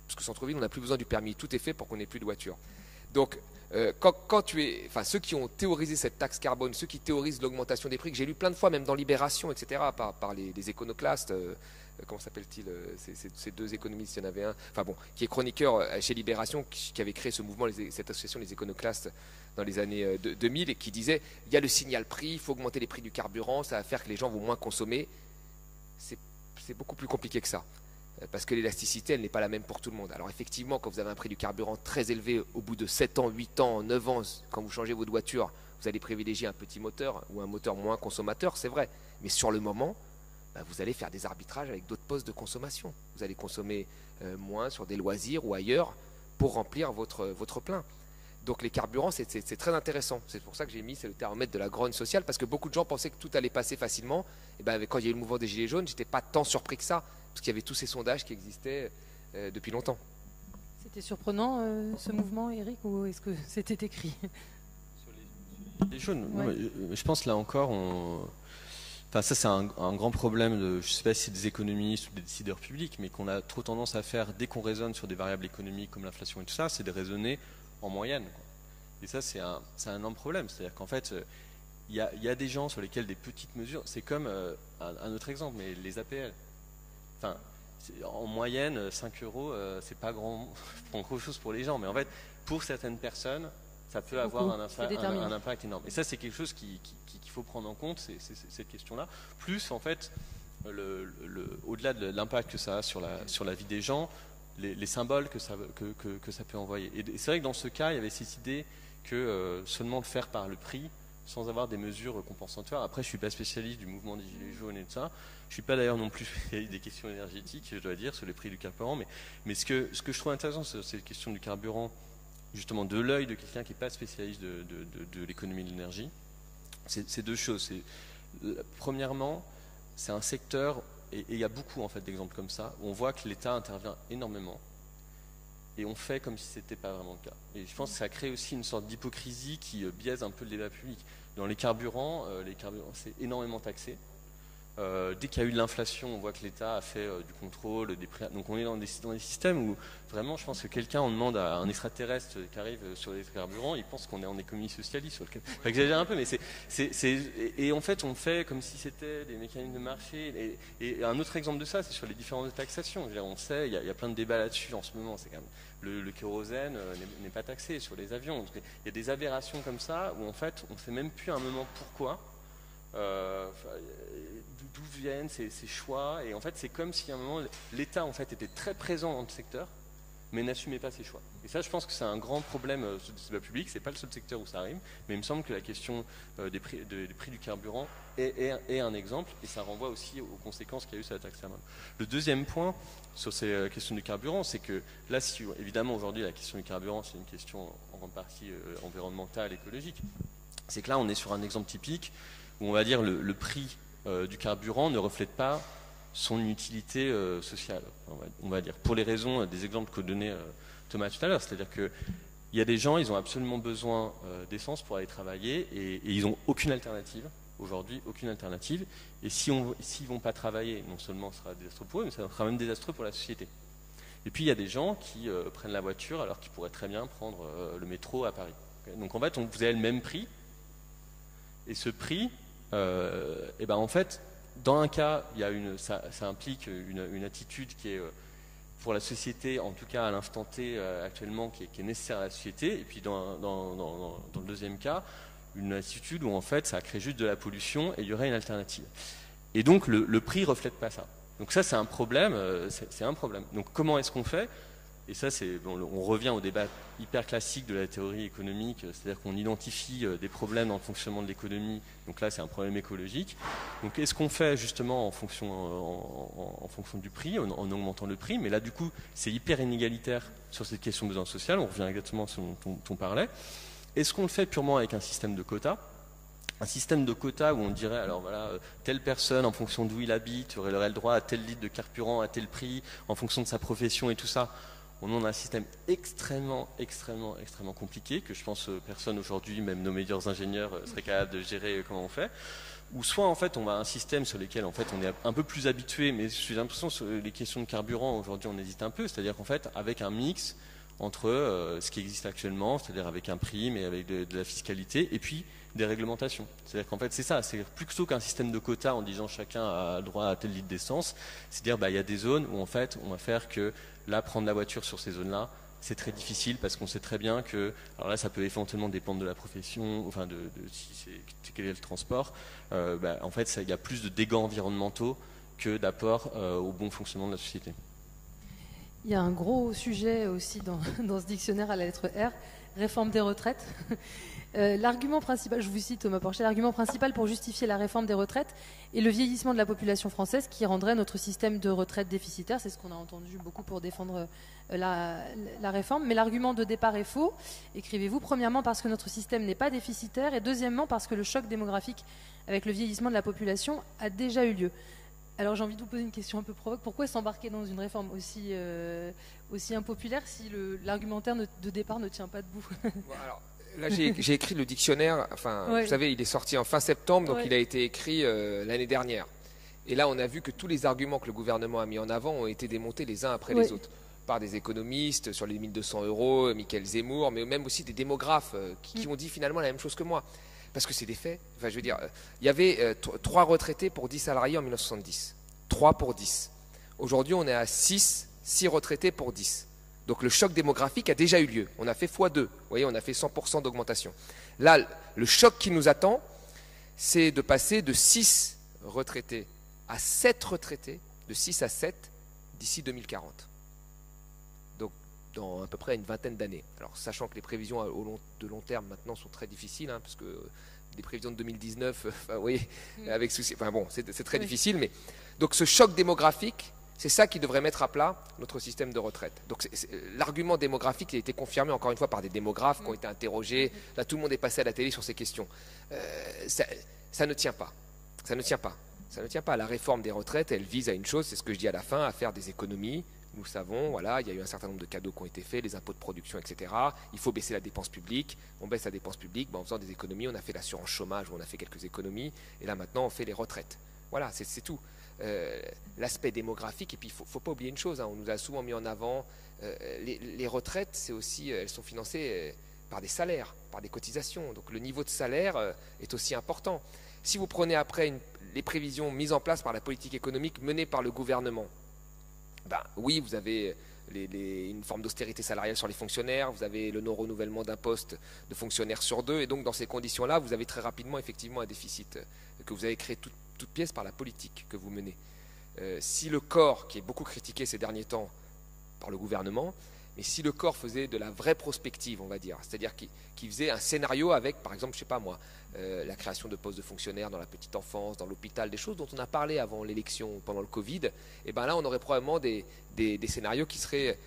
Parce que centre-ville, on n'a plus besoin du permis. Tout est fait pour qu'on n'ait plus de voiture. Donc, ceux qui ont théorisé cette taxe carbone, ceux qui théorisent l'augmentation des prix, que j'ai lu plein de fois, même dans Libération, etc., par les éconoclastes, comment s'appelle-t-il, ces deux économistes, il y en avait un, qui est chroniqueur chez Libération, qui avait créé ce mouvement, cette association des éconoclastes dans les années 2000, et qui disait, il y a le signal prix, il faut augmenter les prix du carburant, ça va faire que les gens vont moins consommer. C'est beaucoup plus compliqué que ça. Parce que l'élasticité, elle n'est pas la même pour tout le monde. Alors effectivement, quand vous avez un prix du carburant très élevé, au bout de 7 ans, 8 ans, 9 ans, quand vous changez votre voiture, vous allez privilégier un petit moteur ou un moteur moins consommateur, c'est vrai. Mais sur le moment, vous allez faire des arbitrages avec d'autres postes de consommation. Vous allez consommer moins sur des loisirs ou ailleurs pour remplir votre plein. Donc les carburants, c'est très intéressant. C'est pour ça que j'ai mis, c'est le thermomètre de la grogne sociale, parce que beaucoup de gens pensaient que tout allait passer facilement. Et quand il y a eu le mouvement des Gilets jaunes, j'étais pas tant surpris que ça, parce qu'il y avait tous ces sondages qui existaient depuis longtemps. C'était surprenant ce mouvement, Eric, ou est-ce que c'était écrit? Sur les Gilets jaunes, ouais. Non, je pense là encore, ça c'est un grand problème, je ne sais pas si c'est des économistes ou des décideurs publics, mais qu'on a trop tendance à faire dès qu'on raisonne sur des variables économiques comme l'inflation et tout ça, c'est de raisonner en moyenne, quoi. Et ça c'est un énorme problème, c'est-à-dire qu'en fait il y a des gens sur lesquels des petites mesures, c'est comme un autre exemple, mais les APL, enfin en moyenne 5 euros, c'est pas grand chose pour les gens, mais en fait pour certaines personnes ça peut avoir un impact énorme. Et ça c'est quelque chose qu'il faut prendre en compte, cette question-là, plus en fait au-delà de l'impact que ça a sur la vie des gens, les symboles que ça peut envoyer. Et c'est vrai que dans ce cas, il y avait cette idée que seulement le faire par le prix, sans avoir des mesures compensatoires. Après, je ne suis pas spécialiste du mouvement des Gilets jaunes et tout ça. Je ne suis pas d'ailleurs non plus spécialiste des questions énergétiques, je dois dire, sur les prix du carburant. Mais ce que je trouve intéressant, c'est la question du carburant, justement de l'œil de quelqu'un qui n'est pas spécialiste de l'économie de l'énergie. C'est deux choses. Premièrement, c'est un secteur... Et il y a beaucoup en fait d'exemples comme ça, où on voit que l'État intervient énormément et on fait comme si ce n'était pas vraiment le cas. Et je pense que ça crée aussi une sorte d'hypocrisie qui biaise un peu le débat public. Dans les carburants c'est énormément taxé. Dès qu'il y a eu de l'inflation, on voit que l'État a fait du contrôle des prix. Donc on est dans des systèmes où vraiment, je pense que on demande à un extraterrestre qui arrive sur les carburants, il pense qu'on est en économie socialiste. J'exagère un peu, mais et en fait, on fait comme si c'était des mécanismes de marché. Et un autre exemple de ça, c'est sur les différences de taxation. On sait, il y a plein de débats là-dessus en ce moment. C'est quand même le kérosène n'est pas taxé sur les avions. Donc, il y a des aberrations comme ça où en fait, on ne sait même plus à un moment pourquoi. D'où viennent ces choix, et en fait c'est comme si à un moment l'État en fait était très présent dans le secteur mais n'assumait pas ses choix. Et ça je pense que c'est un grand problème du débat public, c'est pas le seul secteur où ça arrive, mais il me semble que la question des prix du carburant est un exemple, et ça renvoie aussi aux conséquences qu'il y a eu sur la taxe carbone. Le deuxième point sur ces questions du carburant, c'est que là, évidemment aujourd'hui la question du carburant c'est une question en grande partie environnementale, écologique, c'est que là on est sur un exemple typique où on va dire le prix du carburant ne reflète pas son utilité sociale, on va dire, pour les raisons des exemples que donnait Thomas tout à l'heure. C'est-à-dire que il y a des gens, ils ont absolument besoin d'essence pour aller travailler et ils n'ont aucune alternative. Aujourd'hui, aucune alternative. Et s'ils ne vont pas travailler, non seulement ce sera désastreux pour eux, mais ça sera même désastreux pour la société. Et puis il y a des gens qui prennent la voiture alors qu'ils pourraient très bien prendre le métro à Paris. Donc en fait, vous avez le même prix. Et ce prix, et ben en fait, dans un cas, ça implique une attitude qui est pour la société, en tout cas à l'instant T actuellement, qui est nécessaire à la société. Et puis dans le deuxième cas, une attitude où en fait ça crée juste de la pollution et il y aurait une alternative. Et donc le prix ne reflète pas ça. Donc ça c'est un problème, c'est un problème. Donc comment est-ce qu'on fait? Et ça on revient au débat hyper classique de la théorie économique, c'est-à-dire qu'on identifie des problèmes dans le fonctionnement de l'économie. Donc là c'est un problème écologique. Donc qu'est-ce qu'on fait justement en fonction du prix, en augmentant le prix? Mais là du coup c'est hyper inégalitaire sur cette question de besoin social. On revient exactement à ce dont on parlait. Est-ce qu'on le fait purement avec un système de quotas? Un système de quotas où on dirait, alors voilà, telle personne, en fonction d'où il habite, aurait le droit à tel litre de carburant, à tel prix, en fonction de sa profession et tout ça. On en a un système extrêmement compliqué, que je pense personne aujourd'hui, même nos meilleurs ingénieurs, seraient capables de gérer comment on fait. Ou soit en fait on a un système sur lequel en fait on est un peu plus habitué, mais j'ai l'impression que sur les questions de carburant, aujourd'hui on hésite un peu, c'est-à-dire qu'en fait avec un mix entre ce qui existe actuellement, c'est-à-dire avec un prix, mais avec de la fiscalité, et puis des réglementations. C'est-à-dire qu'en fait, c'est ça, c'est plutôt qu'un système de quotas en disant chacun a droit à tel litre d'essence, c'est dire il y a des zones où en fait, on va faire que là, prendre la voiture sur ces zones-là, c'est très difficile parce qu'on sait très bien que, alors là, ça peut éventuellement dépendre de la profession, enfin de quel est le transport. En fait, il y a plus de dégâts environnementaux que d'apport au bon fonctionnement de la société. Il y a un gros sujet aussi dans ce dictionnaire à la lettre R, réforme des retraites. L'argument principal, je vous cite Thomas Porcher, l'argument principal pour justifier la réforme des retraites est le vieillissement de la population française qui rendrait notre système de retraite déficitaire. C'est ce qu'on a entendu beaucoup pour défendre la réforme. Mais l'argument de départ est faux, écrivez-vous. Premièrement parce que notre système n'est pas déficitaire et deuxièmement parce que le choc démographique avec le vieillissement de la population a déjà eu lieu. Alors j'ai envie de vous poser une question un peu provoque. Pourquoi s'embarquer dans une réforme aussi impopulaire si l'argumentaire de départ ne tient pas debout? Bon, alors, là j'ai écrit le dictionnaire, vous savez il est sorti en fin septembre, donc il a été écrit l'année dernière. Et là on a vu que tous les arguments que le gouvernement a mis en avant ont été démontés les uns après les autres. Par des économistes sur les 1200 €, Michael Zemmour, mais même aussi des démographes qui ont dit finalement la même chose que moi. Parce que c'est des faits. Enfin, je veux dire, il y avait 3 retraités pour 10 salariés en 1970. 3 pour 10. Aujourd'hui, on est à 6 retraités pour 10. Donc le choc démographique a déjà eu lieu. On a fait x2. Vous voyez, on a fait 100% d'augmentation. Là, le choc qui nous attend, c'est de passer de 6 retraités à 7 retraités, de 6 à 7, d'ici 2040. Donc, dans à peu près une vingtaine d'années. Alors, sachant que les prévisions de long terme maintenant sont très difficiles, parce que des prévisions de 2019, oui, avec souci, bon, c'est très difficile, mais donc ce choc démographique, c'est ça qui devrait mettre à plat notre système de retraite. Donc l'argument démographique a été confirmé encore une fois par des démographes qui ont été interrogés. Là, tout le monde est passé à la télé sur ces questions. Ça ne tient pas. Ça ne tient pas. Ça ne tient pas. La réforme des retraites, elle vise à une chose, c'est ce que je dis à la fin, à faire des économies. Nous savons, voilà, il y a eu un certain nombre de cadeaux qui ont été faits, les impôts de production, etc. Il faut baisser la dépense publique. On baisse la dépense publique, en faisant des économies. On a fait l'assurance chômage, où on a fait quelques économies. Et là, maintenant, on fait les retraites. Voilà, c'est tout. L'aspect démographique, et puis il ne faut pas oublier une chose, on nous a souvent mis en avant, les retraites, c'est aussi, elles sont financées par des salaires, par des cotisations. Donc le niveau de salaire est aussi important. Si vous prenez après les prévisions mises en place par la politique économique menée par le gouvernement, oui, vous avez une forme d'austérité salariale sur les fonctionnaires, vous avez le non-renouvellement d'un poste de fonctionnaire sur 2, et donc dans ces conditions-là, vous avez très rapidement effectivement un déficit que vous avez créé toute pièce par la politique que vous menez. Si le corps, qui est beaucoup critiqué ces derniers temps par le gouvernement, mais si le corps faisait de la vraie prospective, on va dire, c'est-à-dire qu'il faisait un scénario avec, par exemple, je sais pas moi, la création de postes de fonctionnaires dans la petite enfance, dans l'hôpital, des choses dont on a parlé avant l'élection, pendant le Covid, et là on aurait probablement des scénarios qui seraient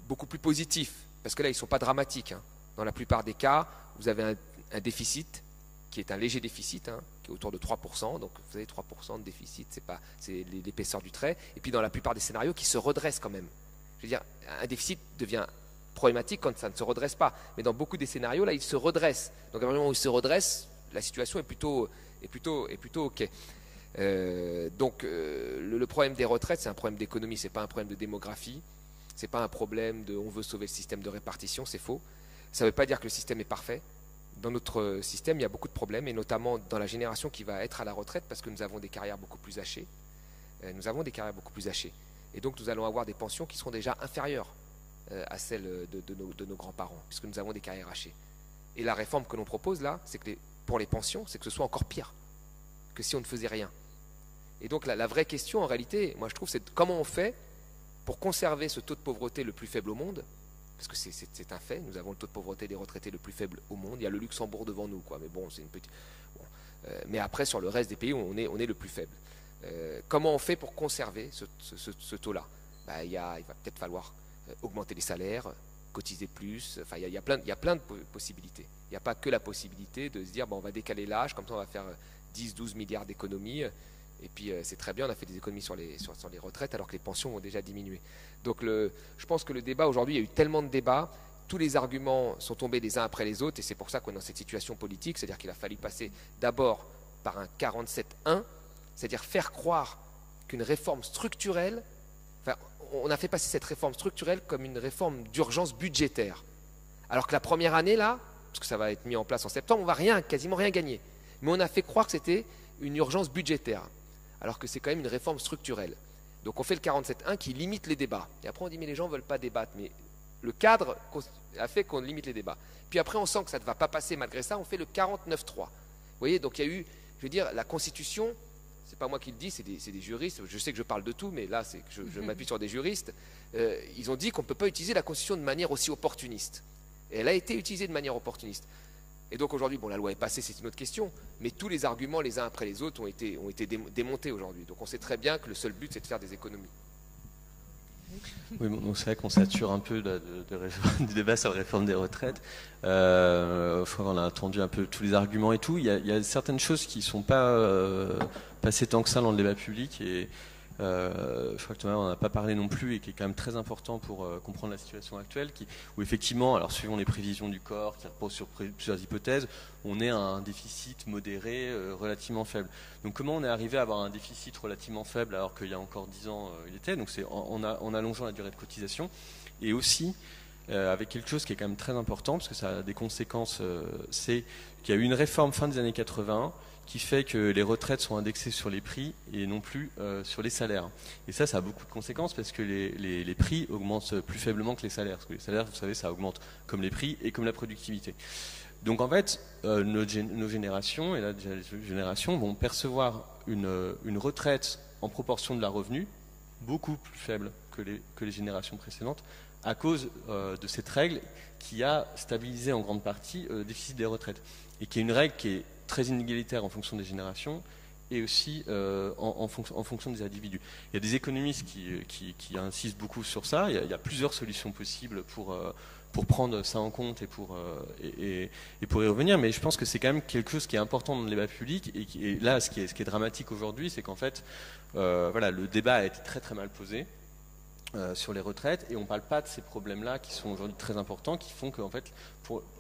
beaucoup plus positifs, parce que là ils ne sont pas dramatiques. Dans la plupart des cas, vous avez un déficit, qui est un léger déficit, hein, qui est autour de 3%. Donc vous savez, 3% de déficit, c'est l'épaisseur du trait. Et puis dans la plupart des scénarios, qui se redressent quand même. Je veux dire, un déficit devient problématique quand ça ne se redresse pas. Mais dans beaucoup des scénarios, là, il se redresse. Donc à un moment où il se redresse, la situation est plutôt OK. Le problème des retraites, c'est un problème d'économie, c'est pas un problème de démographie, c'est pas un problème de on veut sauver le système de répartition, c'est faux. Ça ne veut pas dire que le système est parfait. Dans notre système, il y a beaucoup de problèmes, et notamment dans la génération qui va être à la retraite, parce que nous avons des carrières beaucoup plus hachées. Et donc nous allons avoir des pensions qui seront déjà inférieures à celles de nos grands-parents, puisque nous avons des carrières hachées. Et la réforme que l'on propose là, c'est que pour les pensions, c'est que ce soit encore pire que si on ne faisait rien. Et donc la vraie question en réalité, moi je trouve, c'est comment on fait pour conserver ce taux de pauvreté le plus faible au monde, parce que c'est un fait, nous avons le taux de pauvreté des retraités le plus faible au monde, il y a le Luxembourg devant nous, quoi, mais bon, c'est une petite... Bon. Mais après, sur le reste des pays, on est le plus faible. Comment on fait pour conserver ce taux-là? Il va peut-être falloir augmenter les salaires, cotiser plus, enfin il y a plein de possibilités. Il n'y a pas que la possibilité de se dire on va décaler l'âge, comme ça on va faire 10-12 milliards d'économies, et puis c'est très bien, on a fait des économies sur les retraites alors que les pensions ont déjà diminué. Donc je pense que le débat aujourd'hui, il y a eu tellement de débats, tous les arguments sont tombés les uns après les autres, et c'est pour ça qu'on est dans cette situation politique, c'est-à-dire qu'il a fallu passer d'abord par un 47-1, c'est-à-dire faire croire qu'une réforme structurelle, on a fait passer cette réforme structurelle comme une réforme d'urgence budgétaire. Alors que la première année, là, parce que ça va être mis en place en septembre, on ne va quasiment rien gagner. Mais on a fait croire que c'était une urgence budgétaire, alors que c'est quand même une réforme structurelle. Donc on fait le 47.1 qui limite les débats. Et après on dit mais les gens ne veulent pas débattre. Mais le cadre a fait qu'on limite les débats. Puis après on sent que ça ne va pas passer malgré ça, on fait le 49.3. Vous voyez, donc il y a eu, je veux dire, la Constitution... C'est pas moi qui le dis, c'est des juristes. Je sais que je parle de tout, mais là, je m'appuie sur des juristes. Ils ont dit qu'on ne peut pas utiliser la Constitution de manière aussi opportuniste. Et elle a été utilisée de manière opportuniste. Et donc aujourd'hui, la loi est passée, c'est une autre question, mais tous les arguments, les uns après les autres, ont été démontés aujourd'hui. Donc on sait très bien que le seul but, c'est de faire des économies. Oui, donc c'est vrai qu'on sature un peu du débat sur la réforme des retraites. On a entendu un peu tous les arguments et tout. Il y a certaines choses qui ne sont pas passées tant que ça dans le débat public, et je crois que Thomas n'en a pas parlé non plus, et qui est quand même très important pour comprendre la situation actuelle, où effectivement, alors suivant les prévisions du corps qui reposent sur plusieurs hypothèses, on est à un déficit modéré relativement faible. Donc comment on est arrivé à avoir un déficit relativement faible alors qu'il y a encore 10 ans il était, donc c'est en allongeant la durée de cotisation, et aussi avec quelque chose qui est quand même très important, parce que ça a des conséquences, c'est qu'il y a eu une réforme fin des années 80 qui fait que les retraites sont indexées sur les prix et non plus sur les salaires. Et ça a beaucoup de conséquences, parce que les prix augmentent plus faiblement que les salaires. Parce que les salaires, vous savez, ça augmente comme les prix et comme la productivité. Donc en fait, nos générations, et là déjà les générations, vont percevoir une retraite en proportion de leur revenu beaucoup plus faible que les générations précédentes, à cause de cette règle qui a stabilisé en grande partie le déficit des retraites. Et qui est une règle qui est très inégalitaire en fonction des générations, et aussi en fonction des individus. Il y a des économistes qui insistent beaucoup sur ça. Il y a plusieurs solutions possibles pour prendre ça en compte et pour y revenir, mais je pense que c'est quand même quelque chose qui est important dans le débat public, et là ce qui est dramatique aujourd'hui, c'est qu'en fait le débat a été très très mal posé sur les retraites, et on ne parle pas de ces problèmes-là qui sont aujourd'hui très importants, qui font qu'en fait,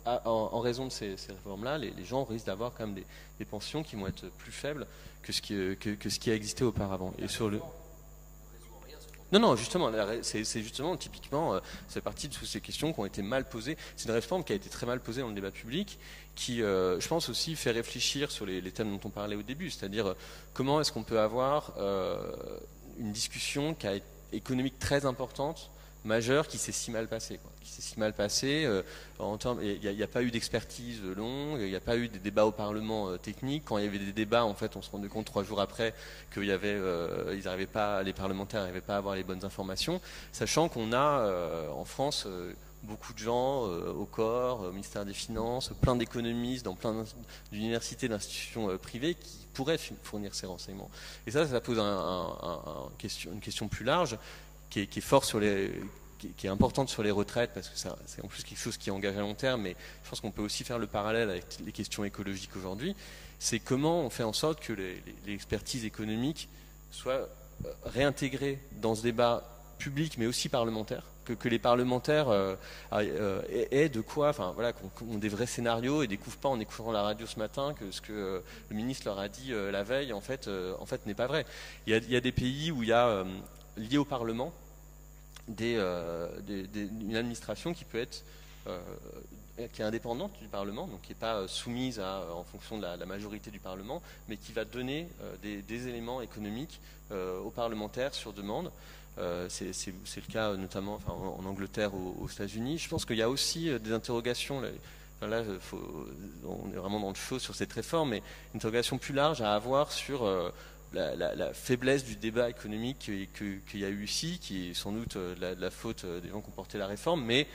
en raison de ces réformes-là, les gens risquent d'avoir quand même des pensions qui vont être plus faibles que ce qui a existé auparavant. Et sur le... Non, justement, c'est justement, typiquement, c'est partie de toutes ces questions qui ont été mal posées. C'est une réforme qui a été très mal posée dans le débat public, qui, je pense aussi, fait réfléchir sur les thèmes dont on parlait au début, c'est-à-dire comment est-ce qu'on peut avoir une discussion économique très importante, majeure, qui s'est si mal passée. Il n'y a pas eu d'expertise longue, il n'y a pas eu des débats au Parlement technique. Quand il y avait des débats, en fait, on se rendait compte 3 jours après que les parlementaires n'arrivaient pas à avoir les bonnes informations, sachant qu'on a en France beaucoup de gens au corps, au ministère des Finances, plein d'économistes dans plein d'universités, d'institutions privées qui pourraient fournir ces renseignements. Et ça pose une question plus large, qui est fort qui est importante sur les retraites, parce que c'est en plus quelque chose qui engage à long terme, mais je pense qu'on peut aussi faire le parallèle avec les questions écologiques aujourd'hui, c'est comment on fait en sorte que les expertises économiques soient réintégrées dans ce débat public, mais aussi parlementaire, que les parlementaires aient de quoi, enfin voilà, qu'on des vrais scénarios et découvrent pas en écoutant la radio ce matin que ce que le ministre leur a dit la veille, en fait n'est pas vrai. Il y a des pays où il y a lié au Parlement une administration qui peut être qui est indépendante du Parlement, donc qui n'est pas soumise en fonction de la majorité du Parlement, mais qui va donner des éléments économiques aux parlementaires sur demande. C'est le cas notamment en Angleterre, aux États-Unis. Je pense qu'il y a aussi des interrogations. Là, on est vraiment dans le chaud sur cette réforme, mais une interrogation plus large à avoir sur la faiblesse du débat économique qu'il y a eu ici, qui est sans doute de la faute des gens qui ont porté la réforme, mais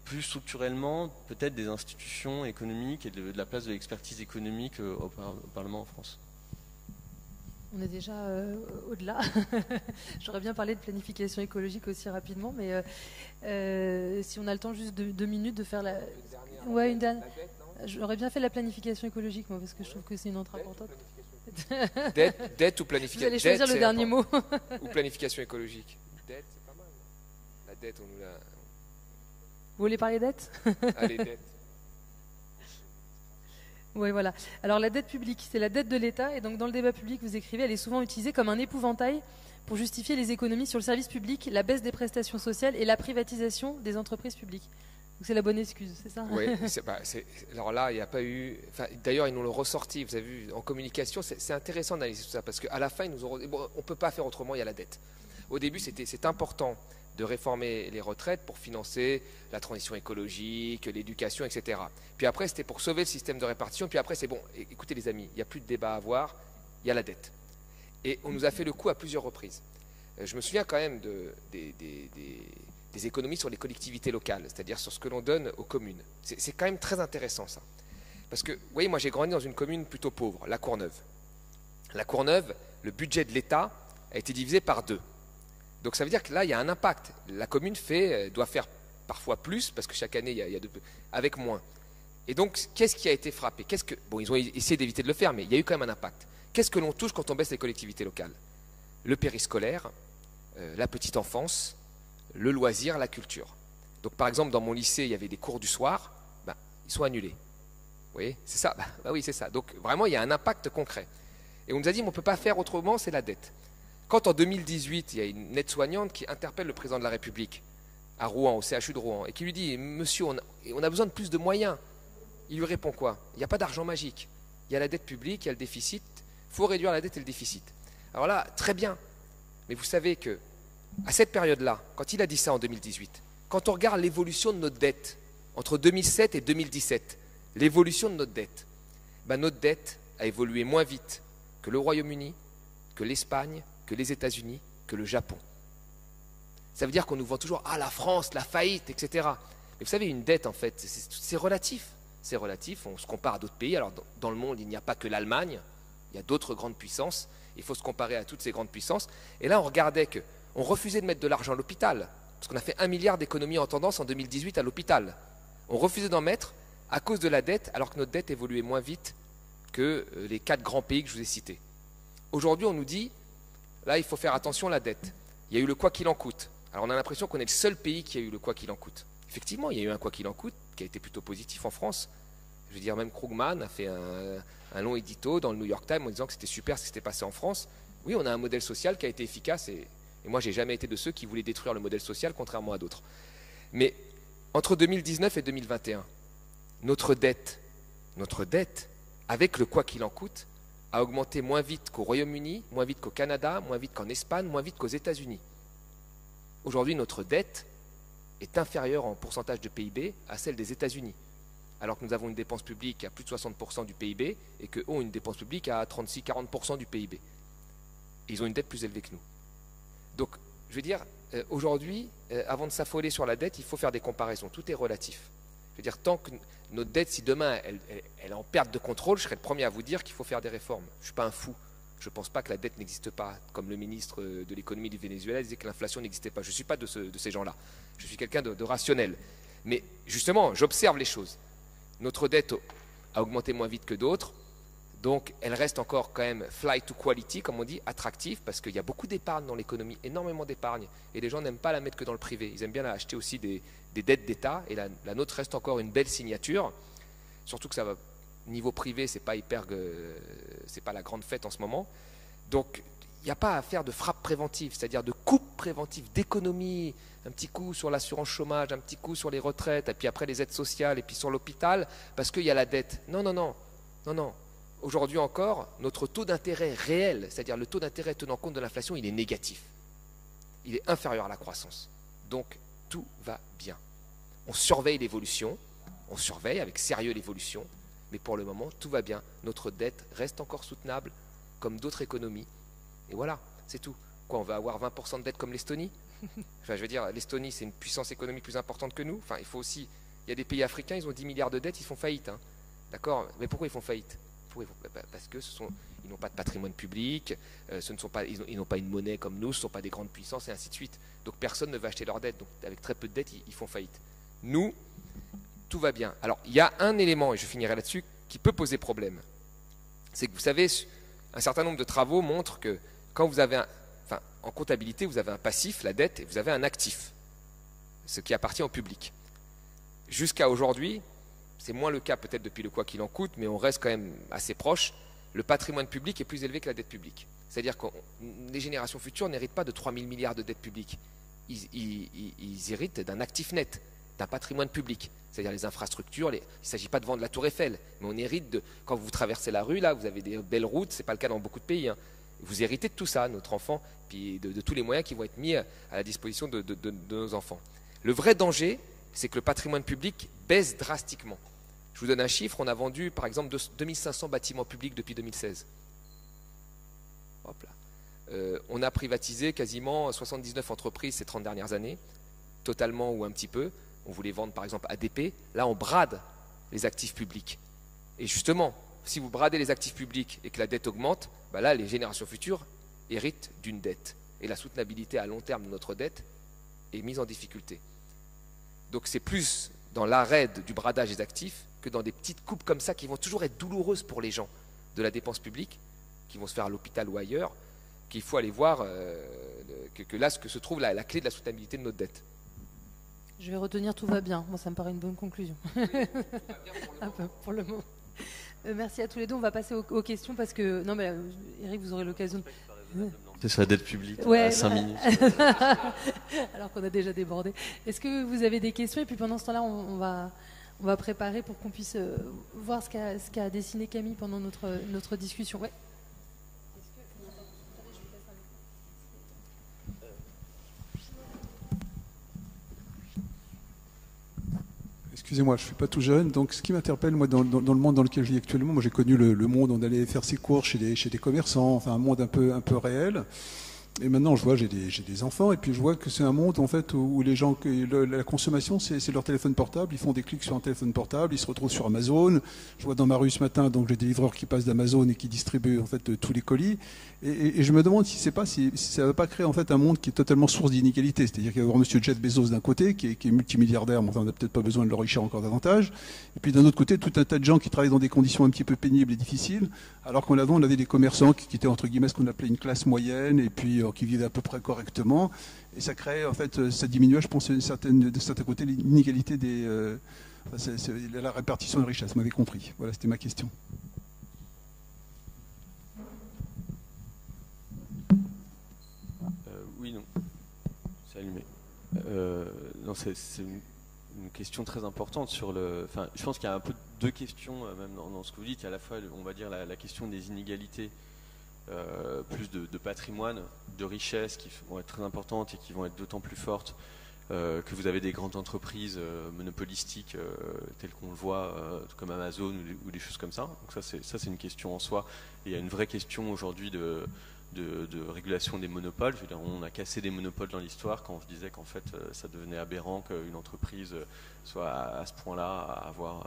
plus structurellement, peut-être des institutions économiques et de la place de l'expertise économique au Parlement en France. On est déjà au-delà. J'aurais bien parlé de planification écologique aussi rapidement, mais si on a le temps, juste 2 minutes de faire la... Ouais, une dernière. J'aurais bien fait la planification écologique, moi, parce que je trouve que c'est une entrée importante. Dette ou planification. Vous allez choisir le dernier mot. Ou planification écologique. Dette, c'est pas mal. La dette, on nous l'a... Vous voulez parler dette? Allez, dette. Oui, voilà. Alors la dette publique, c'est la dette de l'État, et donc dans le débat public, vous écrivez, elle est souvent utilisée comme un épouvantail pour justifier les économies sur le service public, la baisse des prestations sociales et la privatisation des entreprises publiques. Donc c'est la bonne excuse, c'est ça? Oui, alors là, il n'y a pas eu... D'ailleurs, ils nous l'ont ressorti, vous avez vu, en communication, c'est intéressant d'analyser tout ça, parce qu'à la fin, ils nous ont... Bon, on ne peut pas faire autrement, il y a la dette. Au début, c'est important de réformer les retraites pour financer la transition écologique, l'éducation, etc. Puis après, c'était pour sauver le système de répartition. Puis après, c'est bon, écoutez les amis, il n'y a plus de débat à avoir, il y a la dette. Et on nous a fait le coup à plusieurs reprises. Je me souviens quand même des économies sur les collectivités locales, c'est-à-dire sur ce que l'on donne aux communes. C'est quand même très intéressant ça. Parce que, vous voyez, moi j'ai grandi dans une commune plutôt pauvre, La Courneuve. La Courneuve, le budget de l'État a été divisé par 2. Donc ça veut dire que là, il y a un impact. La commune doit faire parfois plus, parce que chaque année, il y a avec moins. Et donc, qu'est-ce qui a été frappé? Bon, ils ont essayé d'éviter de le faire, mais il y a eu quand même un impact. Qu'est-ce que l'on touche quand on baisse les collectivités locales? Le périscolaire, la petite enfance, le loisir, la culture. Donc par exemple, dans mon lycée, il y avait des cours du soir, ils sont annulés. Vous voyez, c'est ça. Oui, c'est ça. Donc vraiment, il y a un impact concret. Et on nous a dit, mais on ne peut pas faire autrement, c'est la dette. Quand en 2018, il y a une aide-soignante qui interpelle le président de la République à Rouen, au CHU de Rouen, et qui lui dit, monsieur, on a besoin de plus de moyens. Il lui répond quoi? Il n'y a pas d'argent magique. Il y a la dette publique, il y a le déficit. Il faut réduire la dette et le déficit. Alors là, très bien. Mais vous savez que à cette période-là, quand il a dit ça en 2018, quand on regarde l'évolution de notre dette entre 2007 et 2017, l'évolution de notre dette a évolué moins vite que le Royaume-Uni, que l'Espagne, que les États-Unis, que le Japon. Ça veut dire qu'on nous vend toujours la France, la faillite, etc. Mais vous savez, une dette, en fait, c'est relatif. C'est relatif, on se compare à d'autres pays. Alors, dans le monde, il n'y a pas que l'Allemagne, il y a d'autres grandes puissances. Il faut se comparer à toutes ces grandes puissances. Et là, on regardait qu'on refusait de mettre de l'argent à l'hôpital, parce qu'on a fait 1 milliard d'économies en tendance en 2018 à l'hôpital. On refusait d'en mettre à cause de la dette, alors que notre dette évoluait moins vite que les 4 grands pays que je vous ai cités. Aujourd'hui, on nous dit, là, il faut faire attention à la dette. Il y a eu le quoi qu'il en coûte. Alors, on a l'impression qu'on est le seul pays qui a eu le quoi qu'il en coûte. Effectivement, il y a eu un quoi qu'il en coûte qui a été plutôt positif en France. Je veux dire, même Krugman a fait un long édito dans le New York Times en disant que c'était super ce qui s'était passé en France. Oui, on a un modèle social qui a été efficace et moi, j'ai jamais été de ceux qui voulaient détruire le modèle social, contrairement à d'autres. Mais entre 2019 et 2021, notre dette, avec le quoi qu'il en coûte, a augmenté moins vite qu'au Royaume-Uni, moins vite qu'au Canada, moins vite qu'en Espagne, moins vite qu'aux États-Unis. Aujourd'hui, notre dette est inférieure en pourcentage de PIB à celle des États-Unis, alors que nous avons une dépense publique à plus de 60% du PIB et qu'eux ont une dépense publique à 36-40% du PIB. Et ils ont une dette plus élevée que nous. Donc, je veux dire, aujourd'hui, avant de s'affoler sur la dette, il faut faire des comparaisons. Tout est relatif. Je veux dire, tant que notre dette, si demain elle est en perte de contrôle, je serai le premier à vous dire qu'il faut faire des réformes. Je ne suis pas un fou. Je ne pense pas que la dette n'existe pas, comme le ministre de l'économie du Venezuela disait que l'inflation n'existait pas. Je ne suis pas de ces gens-là. Je suis quelqu'un de rationnel. Mais justement, j'observe les choses. Notre dette a augmenté moins vite que d'autres. Donc, elle reste encore quand même flight to quality, comme on dit, attractive, parce qu'il y a beaucoup d'épargne dans l'économie, énormément d'épargne. Et les gens n'aiment pas la mettre que dans le privé. Ils aiment bien acheter aussi des dettes d'État. Et la nôtre reste encore une belle signature. Surtout que ça va, niveau privé, c'est pas la grande fête en ce moment. Donc, il n'y a pas à faire de frappe préventive, c'est-à-dire de coupe préventive, d'économie, un petit coup sur l'assurance chômage, un petit coup sur les retraites, et puis après les aides sociales, et puis sur l'hôpital, parce qu'il y a la dette. Non, non, non, non, non. Aujourd'hui encore, notre taux d'intérêt réel, c'est-à-dire le taux d'intérêt tenant compte de l'inflation, il est négatif. Il est inférieur à la croissance. Donc, tout va bien. On surveille l'évolution, on surveille avec sérieux l'évolution, mais pour le moment, tout va bien. Notre dette reste encore soutenable, comme d'autres économies. Et voilà, c'est tout. Quoi, on va avoir 20% de dette comme l'Estonie? Enfin, je veux dire, l'Estonie, c'est une puissance économique plus importante que nous. Enfin, il faut aussi... Il y a des pays africains, ils ont 10 milliards de dettes, ils font faillite. Hein. D'accord? Mais pourquoi ils font faillite? Parce que ils n'ont pas de patrimoine public, ils n'ont pas une monnaie comme nous, ce ne sont pas des grandes puissances, et ainsi de suite. Donc personne ne va acheter leurs dettes. Donc avec très peu de dettes, ils font faillite. Nous, tout va bien. Alors, il y a un élément, et je finirai là-dessus, qui peut poser problème. C'est que vous savez, un certain nombre de travaux montrent que quand vous avez en comptabilité, vous avez un passif, la dette, et vous avez un actif, ce qui appartient au public. Jusqu'à aujourd'hui, c'est moins le cas peut-être depuis le quoi qu'il en coûte, mais on reste quand même assez proche, le patrimoine public est plus élevé que la dette publique. C'est-à-dire que les générations futures n'héritent pas de 3 000 milliards de dettes publiques. Ils héritent d'un actif net, d'un patrimoine public. C'est-à-dire les infrastructures, il ne s'agit pas de vendre la tour Eiffel, mais on hérite de... Quand vous traversez la rue, là, vous avez des belles routes, ce n'est pas le cas dans beaucoup de pays. Hein. Vous héritez de tout ça, notre enfant, puis de tous les moyens qui vont être mis à la disposition de nos enfants. Le vrai danger, c'est que le patrimoine public baisse drastiquement. Je vous donne un chiffre, on a vendu par exemple 2500 bâtiments publics depuis 2016. Hop là. On a privatisé quasiment 79 entreprises ces 30 dernières années, totalement ou un petit peu. On voulait vendre par exemple ADP, là on brade les actifs publics. Et justement, si vous bradez les actifs publics et que la dette augmente, bah là les générations futures héritent d'une dette. Et la soutenabilité à long terme de notre dette est mise en difficulté. Donc c'est plus dans l'arrêt du bradage des actifs que dans des petites coupes comme ça qui vont toujours être douloureuses pour les gens de la dépense publique, qui vont se faire à l'hôpital ou ailleurs, qu'il faut aller voir que là ce que se trouve la clé de la soutenabilité de notre dette. Je vais retenir tout va bien. Moi, ça me paraît une bonne conclusion. Oui, tout va bien pour le moment. Merci à tous les deux. On va passer aux questions parce que... Non, mais Eric, vous aurez l'occasion de... C'est sur la dette publique, ouais, à 5 minutes. Alors qu'on a déjà débordé. Est-ce que vous avez des questions? Et puis pendant ce temps-là, on va préparer pour qu'on puisse voir ce qu'a dessiné Camille pendant notre discussion. Ouais. Excusez-moi, je ne suis pas tout jeune. Donc, ce qui m'interpelle, moi, dans le monde dans lequel je vis actuellement, moi, j'ai connu le monde où on allait faire ses courses chez des commerçants, enfin, un monde un peu réel. Et maintenant, je vois, j'ai des enfants, et puis je vois que c'est un monde en fait où les gens, la consommation, c'est leur téléphone portable. Ils font des clics sur un téléphone portable, ils se retrouvent sur Amazon. Je vois dans ma rue ce matin, donc j'ai des livreurs qui passent d'Amazon et qui distribuent en fait tous les colis. Et je me demande si ça ne va pas créer en fait un monde qui est totalement source d'inégalité. C'est-à-dire qu'il va y avoir Monsieur Jeff Bezos d'un côté, qui est multimilliardaire, mais enfin, on n'a peut-être pas besoin de l'enrichir encore davantage. Et puis d'un autre côté, tout un tas de gens qui travaillent dans des conditions un petit peu pénibles et difficiles, alors qu'on avait des commerçants qui étaient entre guillemets ce qu'on appelait une classe moyenne, et puis qui vivaient à peu près correctement. Et ça crée, en fait, ça diminuait, je pense, de certains côtés, l'inégalité la répartition de richesse. Vous m'avez compris. Voilà, c'était ma question. Oui, non. C'est allumé. Non, c'est une question très importante sur le. Enfin, je pense qu'il y a un peu deux questions même dans ce que vous dites. Il y a à la fois, on va dire, la question des inégalités, plus de patrimoine, de richesse qui vont être très importantes et qui vont être d'autant plus fortes que vous avez des grandes entreprises monopolistiques telles qu'on le voit comme Amazon ou des choses comme ça. Donc ça c'est une question en soi. Et il y a une vraie question aujourd'hui de régulation des monopoles. Je veux dire, on a cassé des monopoles dans l'histoire quand on se disait qu'en fait ça devenait aberrant qu'une entreprise soit à ce point-là à avoir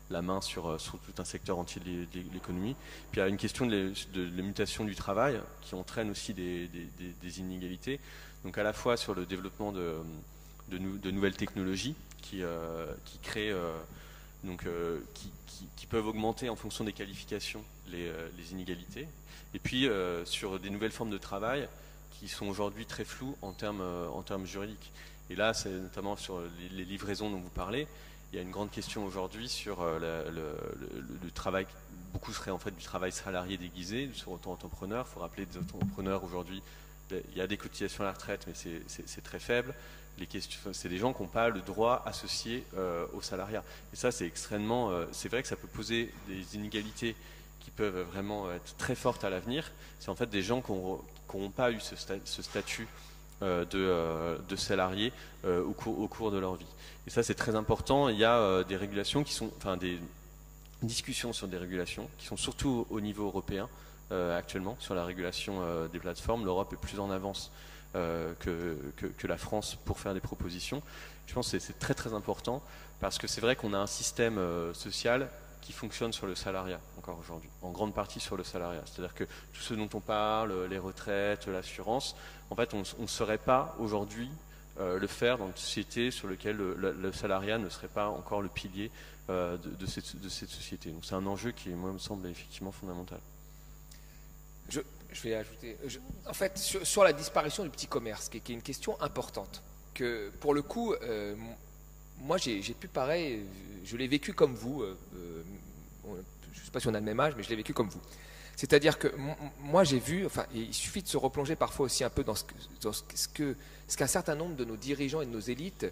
la main sur tout un secteur entier de l'économie. Puis il y a une question de la mutation du travail qui entraîne aussi des inégalités. Donc à la fois sur le développement de nouvelles technologies qui créent qui peuvent augmenter en fonction des qualifications les inégalités, et puis sur des nouvelles formes de travail qui sont aujourd'hui très floues en termes juridiques. Et là, c'est notamment sur les livraisons dont vous parlez. Il y a une grande question aujourd'hui sur le travail. Beaucoup serait en fait du travail salarié déguisé sur auto-entrepreneur. Il faut rappeler des auto-entrepreneurs aujourd'hui, il y a des cotisations à la retraite, mais c'est très faible. C'est des gens qui n'ont pas le droit associé au salariat. Et ça, c'est extrêmement. C'est vrai que ça peut poser des inégalités qui peuvent vraiment être très fortes à l'avenir. C'est en fait des gens qui n'auront pas eu ce statut de salarié au cours de leur vie. Et ça, c'est très important. Il y a des régulations qui sont, enfin des discussions sur des régulations qui sont surtout au niveau européen actuellement sur la régulation des plateformes. L'Europe est plus en avance que la France pour faire des propositions. Je pense que c'est très très important parce que c'est vrai qu'on a un système social qui fonctionne sur le salariat encore aujourd'hui, en grande partie sur le salariat. C'est-à-dire que tout ce dont on parle, les retraites, l'assurance, en fait on ne saurait pas aujourd'hui le faire dans une société sur laquelle le salariat ne serait pas encore le pilier de cette société. Donc c'est un enjeu qui, moi, me semble effectivement fondamental. Je vais ajouter, en fait, sur la disparition du petit commerce, qui est une question importante, que pour le coup, moi j'ai pu pareil, je l'ai vécu comme vous, je ne sais pas si on a le même âge, mais je l'ai vécu comme vous. C'est-à-dire que moi j'ai vu, enfin il suffit de se replonger parfois aussi un peu dans ce qu'un certain nombre de nos dirigeants et de nos élites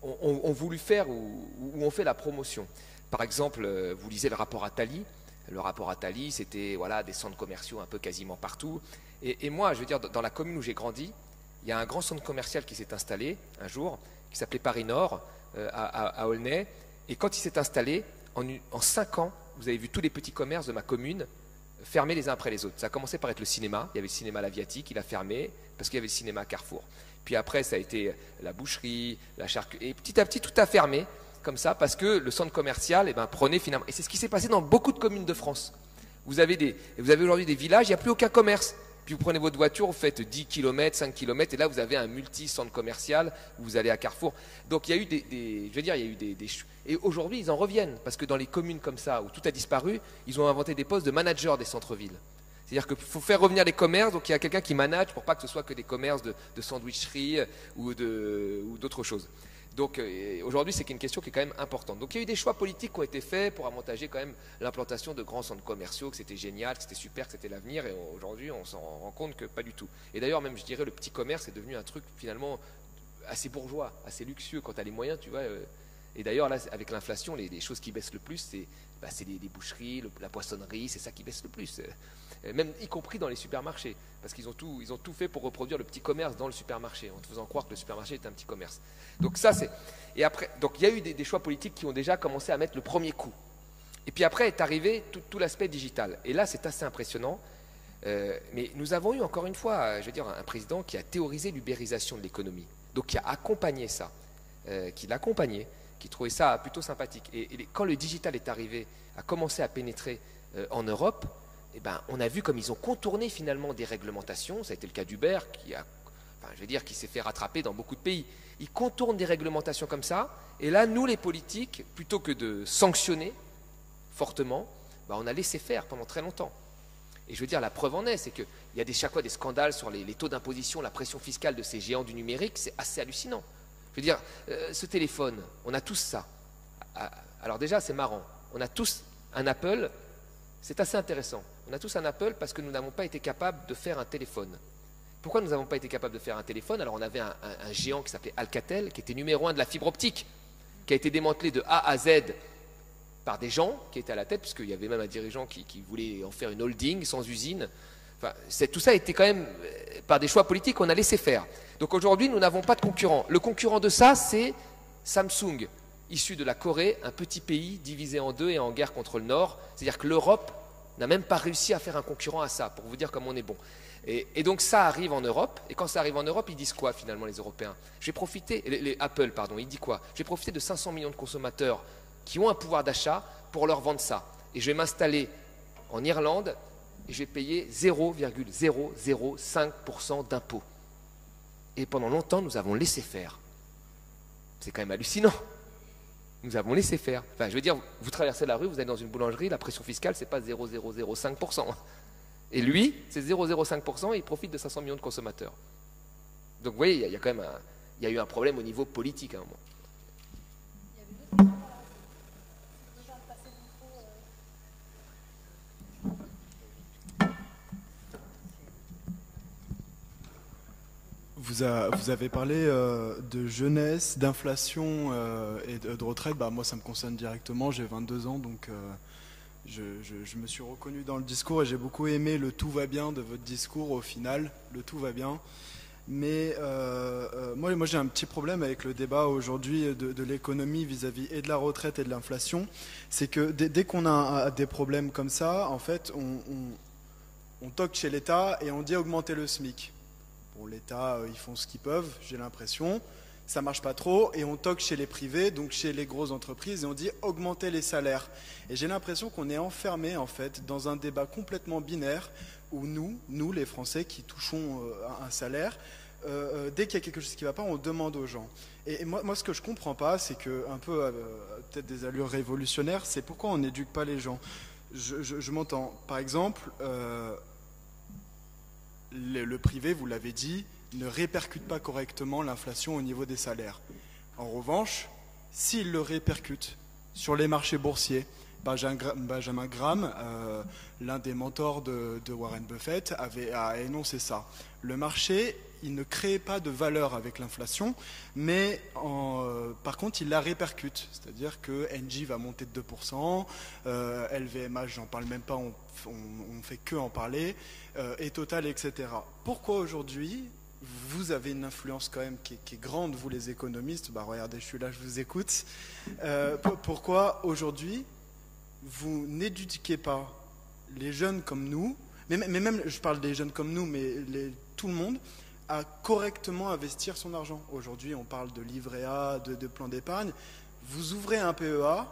ont voulu faire ou ont fait la promotion. Par exemple, vous lisez le rapport Attali. Le rapport Attali, c'était voilà, des centres commerciaux un peu quasiment partout. Et moi, je veux dire, dans la commune où j'ai grandi, il y a un grand centre commercial qui s'est installé un jour, qui s'appelait Paris Nord, à Aulnay. Et quand il s'est installé, en 5 ans, vous avez vu tous les petits commerces de ma commune fermer les uns après les autres. Ça a commencé par être le cinéma. Il y avait le cinéma l'Aviatique, il a fermé parce qu'il y avait le cinéma Carrefour. Puis après, ça a été la boucherie, la charcuterie. Et petit à petit, tout a fermé comme ça parce que le centre commercial prenait finalement. Et c'est ce qui s'est passé dans beaucoup de communes de France. Vous avez aujourd'hui des villages, il n'y a plus aucun commerce. Puis vous prenez votre voiture, vous faites 10 km, 5 km, et là vous avez un multi-centre commercial où vous allez à Carrefour. Donc il y a eu et aujourd'hui ils en reviennent, parce que dans les communes comme ça, où tout a disparu, ils ont inventé des postes de manager des centres-villes. C'est-à-dire qu'il faut faire revenir les commerces, donc il y a quelqu'un qui manage pour pas que ce soit que des commerces de sandwicherie ou d'autres choses. Donc aujourd'hui, c'est une question qui est quand même importante. Donc il y a eu des choix politiques qui ont été faits pour avantager quand même l'implantation de grands centres commerciaux, que c'était génial, que c'était super, que c'était l'avenir, et aujourd'hui on s'en rend compte que pas du tout. Et d'ailleurs même je dirais le petit commerce est devenu un truc finalement assez bourgeois, assez luxueux quand tu as les moyens, tu vois. Et d'ailleurs là avec l'inflation, les choses qui baissent le plus, c'est les boucheries, la poissonnerie, c'est ça qui baisse le plus. Même y compris dans les supermarchés, parce qu'ils ont tout fait pour reproduire le petit commerce dans le supermarché, en te faisant croire que le supermarché est un petit commerce. Donc ça c'est. Et après, donc il y a eu des choix politiques qui ont déjà commencé à mettre le premier coup. Et puis après est arrivé tout l'aspect digital. Et là c'est assez impressionnant. Mais nous avons eu encore une fois, je veux dire, un président qui a théorisé l'ubérisation de l'économie, donc qui a accompagné ça, qui l'accompagnait, qui trouvait ça plutôt sympathique. Et quand le digital est arrivé, a commencé à pénétrer en Europe. On a vu comme ils ont contourné finalement des réglementations. Ça a été le cas d'Uber qui s'est fait rattraper dans beaucoup de pays. Ils contournent des réglementations comme ça. Et là, nous les politiques, plutôt que de sanctionner fortement, on a laissé faire pendant très longtemps. Et je veux dire, la preuve en est, c'est qu'il y a chaque fois des scandales sur les taux d'imposition, la pression fiscale de ces géants du numérique. C'est assez hallucinant. Je veux dire, ce téléphone, on a tous ça. Alors déjà, c'est marrant. On a tous un Apple. C'est assez intéressant. On a tous un Apple parce que nous n'avons pas été capables de faire un téléphone. Pourquoi nous n'avons pas été capables de faire un téléphone? Alors on avait un géant qui s'appelait Alcatel, qui était numéro 1 de la fibre optique, qui a été démantelé de A à Z par des gens qui étaient à la tête, puisqu'il y avait même un dirigeant qui voulait en faire une holding sans usine. Enfin, tout ça a été quand même, par des choix politiques, qu'on a laissé faire. Donc aujourd'hui, nous n'avons pas de concurrent. Le concurrent de ça, c'est Samsung, issu de la Corée, un petit pays divisé en deux et en guerre contre le Nord. C'est-à-dire que l'Europe n'a même pas réussi à faire un concurrent à ça, pour vous dire comme on est bon. Et donc ça arrive en Europe, et quand ça arrive en Europe, ils disent quoi finalement les Européens? J'ai profité, Apple pardon, il dit quoi? J'ai profité de 500 millions de consommateurs qui ont un pouvoir d'achat pour leur vendre ça. Et je vais m'installer en Irlande et je vais payer 0,005% d'impôts. Et pendant longtemps, nous avons laissé faire. C'est quand même hallucinant. Nous avons laissé faire. Enfin, je veux dire, vous traversez la rue, vous allez dans une boulangerie, la pression fiscale, c'est pas 0,005%. Et lui, c'est 0,05% et il profite de 500 millions de consommateurs. Donc vous voyez, il y a quand même il y a eu un problème au niveau politique à un moment. Vous avez parlé de jeunesse, d'inflation et de retraite. Bah, moi, ça me concerne directement. J'ai 22 ans, donc je me suis reconnu dans le discours et j'ai beaucoup aimé le tout va bien de votre discours au final. Le tout va bien. Mais moi j'ai un petit problème avec le débat aujourd'hui de l'économie vis-à-vis et de la retraite et de l'inflation. C'est que dès qu'on a des problèmes comme ça, en fait, on toque chez l'État et on dit augmenter le SMIC. Bon, l'État, ils font ce qu'ils peuvent, j'ai l'impression. Ça marche pas trop et on toque chez les privés, donc chez les grosses entreprises, et on dit augmenter les salaires. Et j'ai l'impression qu'on est enfermé en fait dans un débat complètement binaire où nous les Français qui touchons un salaire, dès qu'il y a quelque chose qui ne va pas, on demande aux gens. Et moi ce que je comprends pas, c'est que un peu peut-être des allures révolutionnaires, c'est pourquoi on n'éduque pas les gens. Je m'entends. Par exemple, le privé, vous l'avez dit, ne répercute pas correctement l'inflation au niveau des salaires. En revanche, s'il le répercute sur les marchés boursiers, Benjamin Graham, l'un des mentors de Warren Buffett, a énoncé ça. Le marché, il ne crée pas de valeur avec l'inflation, mais par contre, il la répercute. C'est-à-dire que Engie va monter de 2%, LVMH, j'en parle même pas, on fait que en parler, et Total, etc. Pourquoi aujourd'hui vous avez une influence quand même qui est grande, vous les économistes, regardez, je suis là, je vous écoute. Pourquoi aujourd'hui vous n'éduquez pas les jeunes comme nous, mais même, je parle des jeunes comme nous, mais tout le monde, à correctement investir son argent. Aujourd'hui, on parle de livret A, de plan d'épargne. Vous ouvrez un PEA,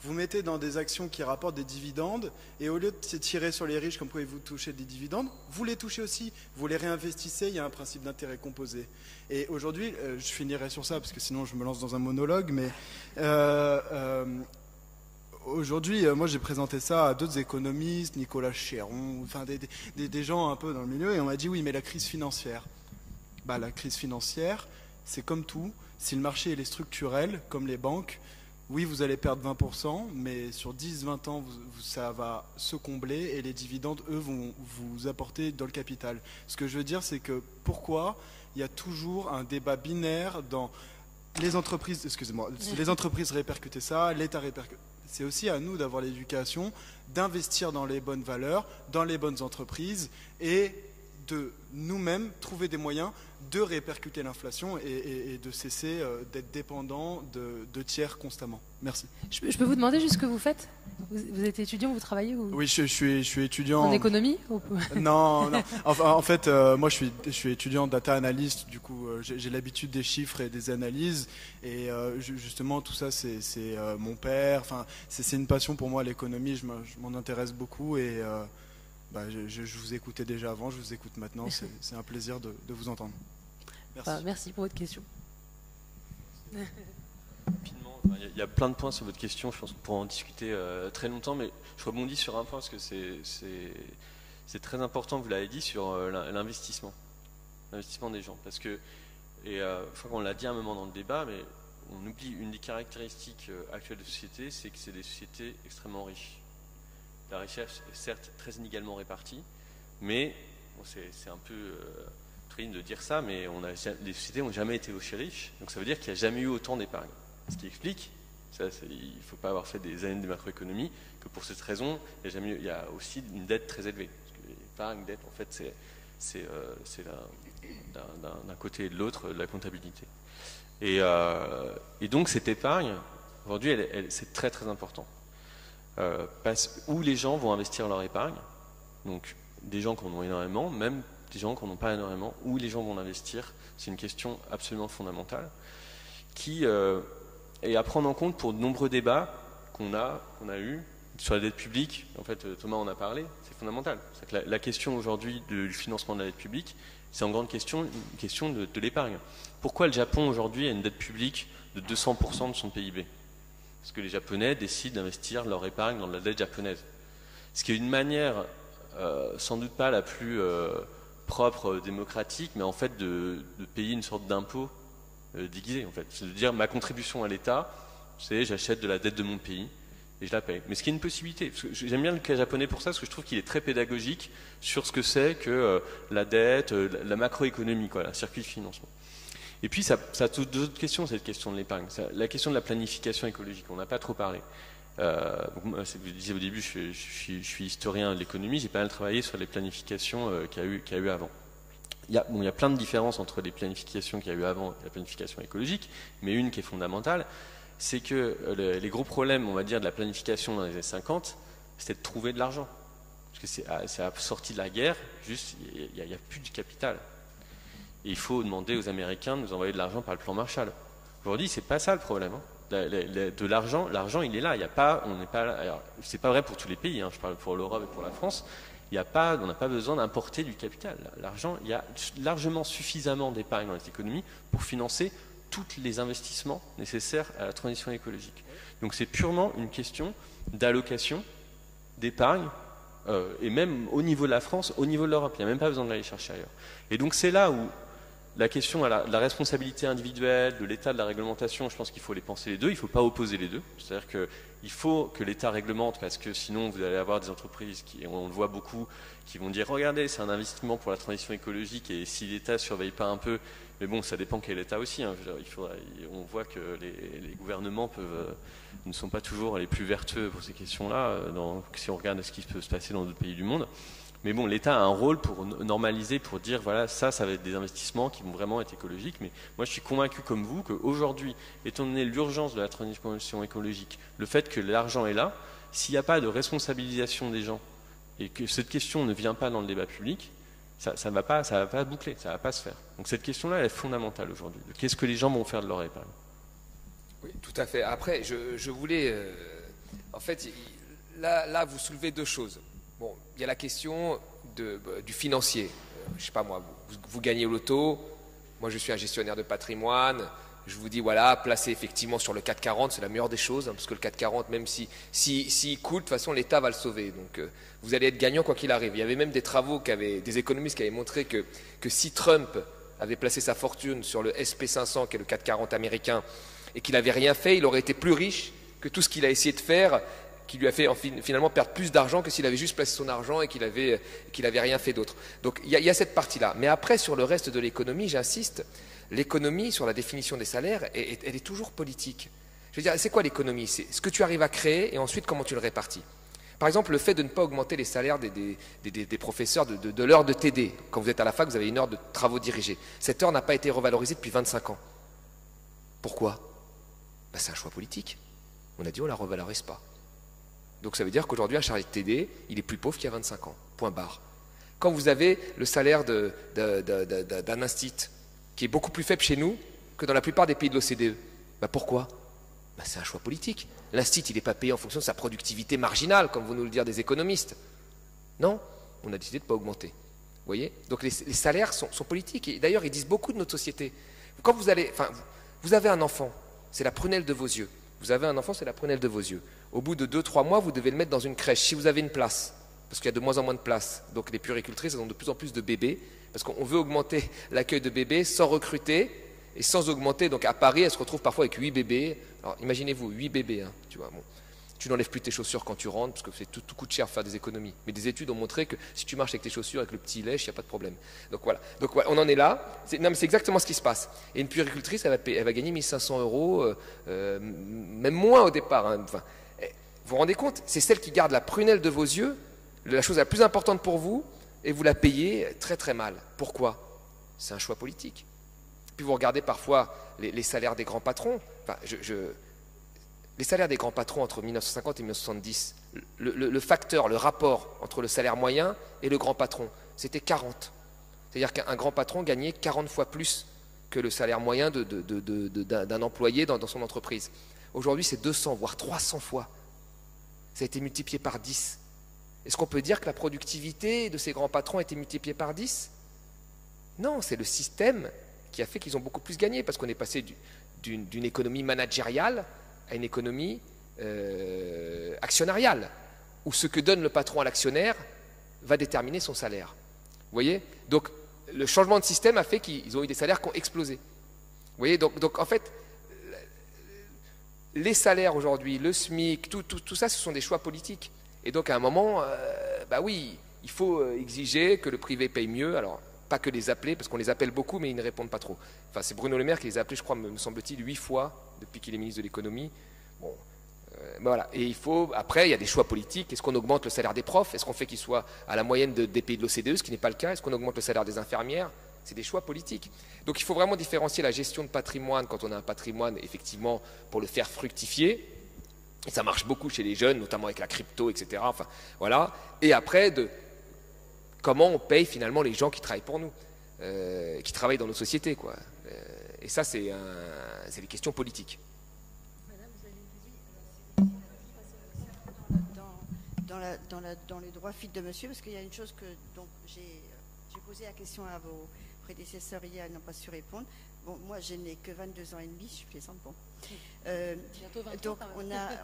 vous mettez dans des actions qui rapportent des dividendes, et au lieu de tirer sur les riches comme quoi vous touchez des dividendes, vous les touchez aussi, vous les réinvestissez, il y a un principe d'intérêt composé. Et aujourd'hui, je finirai sur ça, parce que sinon je me lance dans un monologue, mais aujourd'hui, moi j'ai présenté ça à d'autres économistes, Nicolas Chéron, enfin des gens un peu dans le milieu, et on m'a dit oui, mais la crise financière, la crise financière, c'est comme tout, si le marché il est structurel, comme les banques, oui, vous allez perdre 20%, mais sur 10-20 ans, ça va se combler et les dividendes, eux, vont vous apporter dans le capital. Ce que je veux dire, c'est que pourquoi il y a toujours un débat binaire dans les entreprises, les entreprises répercutent ça, l'État répercute. C'est aussi à nous d'avoir l'éducation, d'investir dans les bonnes valeurs, dans les bonnes entreprises et de nous-mêmes trouver des moyens de répercuter l'inflation et de cesser d'être dépendant de tiers constamment. Merci. Je peux vous demander juste ce que vous faites? Vous êtes étudiant, vous travaillez ou... Oui, je suis étudiant. En économie Non. En fait, moi, je suis étudiant data analyst. Du coup, j'ai l'habitude des chiffres et des analyses. Et justement, tout ça, c'est mon père. Enfin, c'est une passion pour moi, l'économie. Je m'en intéresse beaucoup. Et je vous écoutais déjà avant, je vous écoute maintenant. C'est un plaisir de vous entendre. Merci. Merci pour votre question. Rapidement, il y a plein de points sur votre question, je pense qu'on pourra en discuter très longtemps, mais je rebondis sur un point parce que c'est très important, vous l'avez dit, sur l'investissement des gens. Parce que, je crois qu'on l'a dit à un moment dans le débat, mais on oublie une des caractéristiques actuelles de société, c'est que c'est des sociétés extrêmement riches. La richesse est certes très inégalement répartie, mais c'est un peu triste de dire ça, mais les sociétés n'ont jamais été aussi riches, donc ça veut dire qu'il n'y a jamais eu autant d'épargne. Ce qui explique, il ne faut pas avoir fait des années de macroéconomie, que pour cette raison, il y a aussi une dette très élevée. Parce que l'épargne, dette, en fait, c'est d'un côté et de l'autre de la comptabilité. Et donc cette épargne, aujourd'hui, c'est très très important. où les gens vont investir leur épargne, donc des gens qui en ont énormément, même des gens qui n'en ont pas énormément, où les gens vont l'investir, c'est une question absolument fondamentale, qui est à prendre en compte pour de nombreux débats qu'on a eu sur la dette publique. En fait, Thomas en a parlé, c'est fondamental. C'est que la question aujourd'hui du financement de la dette publique, c'est en grande question une question de l'épargne. Pourquoi le Japon aujourd'hui a une dette publique de 200% de son PIB? Parce que les Japonais décident d'investir leur épargne dans la dette japonaise. Ce qui est une manière, sans doute pas la plus propre, démocratique, mais en fait de payer une sorte d'impôt déguisé. En fait. C'est de dire ma contribution à l'État, c'est j'achète de la dette de mon pays et je la paye. Mais ce qui est une possibilité. J'aime bien le cas japonais pour ça, parce que je trouve qu'il est très pédagogique sur ce que c'est que la dette, la macroéconomie, quoi, le circuit de financement. Et puis ça a d'autres questions, cette question de l'épargne. La question de la planification écologique, on n'a pas trop parlé. Moi, je disais au début, je suis historien de l'économie, j'ai pas mal travaillé sur les planifications qu'il y a eu avant. Il y a plein de différences entre les planifications qu'il y a eu avant et la planification écologique, mais une qui est fondamentale, c'est que les gros problèmes, on va dire, de la planification dans les années 50, c'était de trouver de l'argent. Parce que c'est à la sortie de la guerre, juste, il n'y a plus de capital. Et il faut demander aux Américains de nous envoyer de l'argent par le plan Marshall. Aujourd'hui, c'est pas ça le problème. De l'argent, il est là. Il y a pas, on n'est pas. Alors, c'est pas vrai pour tous les pays. Je parle pour l'Europe et pour la France. On n'a pas besoin d'importer du capital. L'argent, il y a largement suffisamment d'épargne dans les économies pour financer tous les investissements nécessaires à la transition écologique. Donc c'est purement une question d'allocation, d'épargne, et même au niveau de la France, au niveau de l'Europe. Il n'y a même pas besoin de l'aller chercher ailleurs. Et donc c'est là où la question de la responsabilité individuelle, de l'état de la réglementation, je pense qu'il faut les penser les deux, il ne faut pas opposer les deux. C'est-à-dire qu'il faut que l'État réglemente, parce que sinon vous allez avoir des entreprises, on le voit beaucoup, qui vont dire « Regardez, c'est un investissement pour la transition écologique, et si l'État ne surveille pas un peu, mais bon, ça dépend quel État aussi. On voit que les gouvernements ne sont pas toujours les plus vertueux pour ces questions-là, si on regarde ce qui peut se passer dans d'autres pays du monde. Mais bon, l'État a un rôle pour normaliser, pour dire, voilà, ça va être des investissements qui vont vraiment être écologiques. Mais moi, je suis convaincu comme vous qu'aujourd'hui, étant donné l'urgence de la transition écologique, le fait que l'argent est là, s'il n'y a pas de responsabilisation des gens et que cette question ne vient pas dans le débat public, ça ne va pas boucler, ça ne va pas se faire. Donc cette question-là, elle est fondamentale aujourd'hui. Qu'est-ce que les gens vont faire de leur épargne? Oui, tout à fait. Après, je voulais... en fait, là, vous soulevez deux choses. Bon, il y a la question du financier. Je ne sais pas moi, vous gagnez au loto, moi je suis un gestionnaire de patrimoine, je vous dis voilà, placez effectivement sur le 440, c'est la meilleure des choses, parce que le 440, même s'il coûte, de toute façon l'État va le sauver. Donc vous allez être gagnant quoi qu'il arrive. Il y avait même des travaux, des économistes qui avaient montré que si Trump avait placé sa fortune sur le SP500, qui est le 440 américain, et qu'il n'avait rien fait, il aurait été plus riche que tout ce qu'il a essayé de faire, qui lui a fait finalement perdre plus d'argent que s'il avait juste placé son argent et qu'il avait rien fait d'autre. Donc il y a cette partie-là. Mais après, sur le reste de l'économie, j'insiste, l'économie, sur la définition des salaires, elle est toujours politique. Je veux dire, c'est quoi l'économie? C'est ce que tu arrives à créer et ensuite comment tu le répartis. Par exemple, le fait de ne pas augmenter les salaires des professeurs de l'heure de TD. Quand vous êtes à la fac, vous avez une heure de travaux dirigés. Cette heure n'a pas été revalorisée depuis 25 ans. Pourquoi? C'est un choix politique. On a dit on ne la revalorise pas. Donc ça veut dire qu'aujourd'hui, un chargé de TD, il est plus pauvre qu'il y a 25 ans. Point barre. Quand vous avez le salaire d'un instit qui est beaucoup plus faible chez nous que dans la plupart des pays de l'OCDE, pourquoi? C'est un choix politique. L'instit, il n'est pas payé en fonction de sa productivité marginale, comme vont nous le dire des économistes. Non, on a décidé de ne pas augmenter. Vous voyez? Donc les salaires sont politiques. Et d'ailleurs, ils disent beaucoup de notre société. Quand vous avez un enfant, c'est la prunelle de vos yeux. Vous avez un enfant, c'est la prunelle de vos yeux. Au bout de 2-3 mois, vous devez le mettre dans une crèche, si vous avez une place, parce qu'il y a de moins en moins de place. Donc les puéricultrices, elles ont de plus en plus de bébés, parce qu'on veut augmenter l'accueil de bébés sans recruter, et sans augmenter. Donc à Paris, elles se retrouvent parfois avec 8 bébés. Alors imaginez-vous, 8 bébés, tu vois. Bon. Tu n'enlèves plus tes chaussures quand tu rentres, parce que tout coûte cher faire des économies. Mais des études ont montré que si tu marches avec tes chaussures, avec le petit lèche, il n'y a pas de problème. Donc voilà, on en est là. Non, mais c'est exactement ce qui se passe. Et une puéricultrice, elle va gagner 1 500 €, même moins au départ. Enfin, vous vous rendez compte? C'est celle qui garde la prunelle de vos yeux, la chose la plus importante pour vous, et vous la payez très très mal. Pourquoi? C'est un choix politique. Puis vous regardez parfois les salaires des grands patrons. Enfin, Les salaires des grands patrons entre 1950 et 1970, le facteur, le rapport entre le salaire moyen et le grand patron, c'était 40. C'est-à-dire qu'un grand patron gagnait 40 fois plus que le salaire moyen d'un employé dans son entreprise. Aujourd'hui, c'est 200, voire 300 fois. Ça a été multiplié par 10. Est-ce qu'on peut dire que la productivité de ces grands patrons a été multipliée par 10? Non, c'est le système qui a fait qu'ils ont beaucoup plus gagné, parce qu'on est passé d'une économie managériale à une économie actionnariale, où ce que donne le patron à l'actionnaire va déterminer son salaire. Vous voyez? Donc, le changement de système a fait qu'ils ont eu des salaires qui ont explosé. Vous voyez? Donc en fait, les salaires aujourd'hui, le SMIC, tout ça, ce sont des choix politiques. Et donc, à un moment, bah oui, il faut exiger que le privé paye mieux. Alors, pas que les appeler, parce qu'on les appelle beaucoup, mais ils ne répondent pas trop. Enfin, c'est Bruno Le Maire qui les a appelés, je crois, me semble-t-il, 8 fois depuis qu'il est ministre de l'économie. Bon, voilà. Et il faut, après, il y a des choix politiques. Est-ce qu'on augmente le salaire des profs? Est-ce qu'on fait qu'ils soient à la moyenne des pays de l'OCDE, ce qui n'est pas le cas? Est-ce qu'on augmente le salaire des infirmières? C'est des choix politiques. Donc il faut vraiment différencier la gestion de patrimoine, quand on a un patrimoine, effectivement, pour le faire fructifier. Et ça marche beaucoup chez les jeunes, notamment avec la crypto, etc. Enfin, voilà. Et après, comment on paye finalement les gens qui travaillent pour nous, qui travaillent dans nos sociétés, quoi. Et ça, c'est des questions politiques. Dans les droits fils de monsieur, parce qu'il y a une chose que donc j'ai posé la question à vos prédécesseurs hier, ils n'ont pas su répondre. Bon, moi, je n'ai que 22 ans et demi, je plaisante, bon. Donc,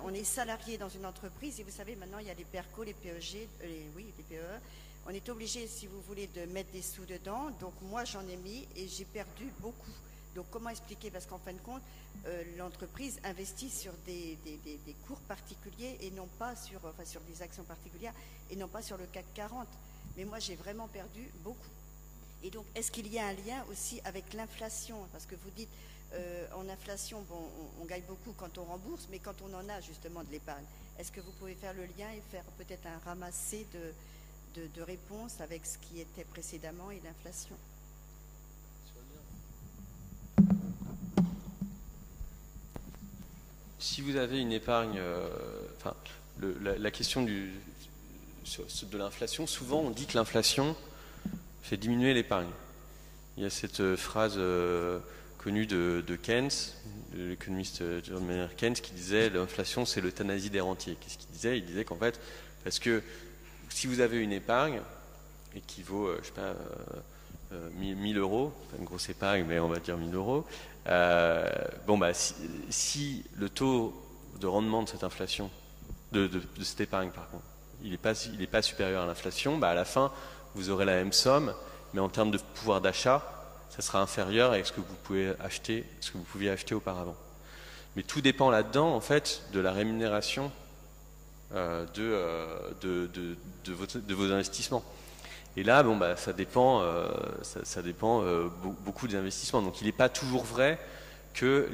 on est salarié dans une entreprise, et vous savez, maintenant, il y a les PERCO, les PEG, les PE. On est obligé, si vous voulez, de mettre des sous dedans. Donc, moi, j'en ai mis et j'ai perdu beaucoup. Donc, comment expliquer? Parce qu'en fin de compte, l'entreprise investit sur des cours particuliers et non pas sur des actions particulières et non pas sur le CAC 40. Mais moi, j'ai vraiment perdu beaucoup. Et donc, est-ce qu'il y a un lien aussi avec l'inflation? Parce que vous dites, en inflation, bon, on gagne beaucoup quand on rembourse, mais quand on en a justement de l'épargne, est-ce que vous pouvez faire le lien et faire peut-être un ramassé de réponses avec ce qui était précédemment et l'inflation? Si vous avez une épargne, la question de l'inflation, souvent on dit que l'inflation fait diminuer l'épargne. Il y a cette phrase connue de Keynes, de l'économiste John Maynard Keynes, qui disait l'inflation c'est l'euthanasie des rentiers. Qu'est-ce qu'il disait? Il disait qu'en fait, parce que si vous avez une épargne et qui vaut, je sais pas, 1000 euros, pas une grosse épargne, mais on va dire 1000 euros, si le taux de rendement de cette inflation, de cette épargne par contre, il n'est pas supérieur à l'inflation, à la fin vous aurez la même somme, mais en termes de pouvoir d'achat, ça sera inférieur à ce que vous pouviez acheter auparavant. Mais tout dépend là-dedans en fait de la rémunération de vos investissements. Et là, ça dépend, beaucoup des investissements. Donc, il n'est pas toujours vrai que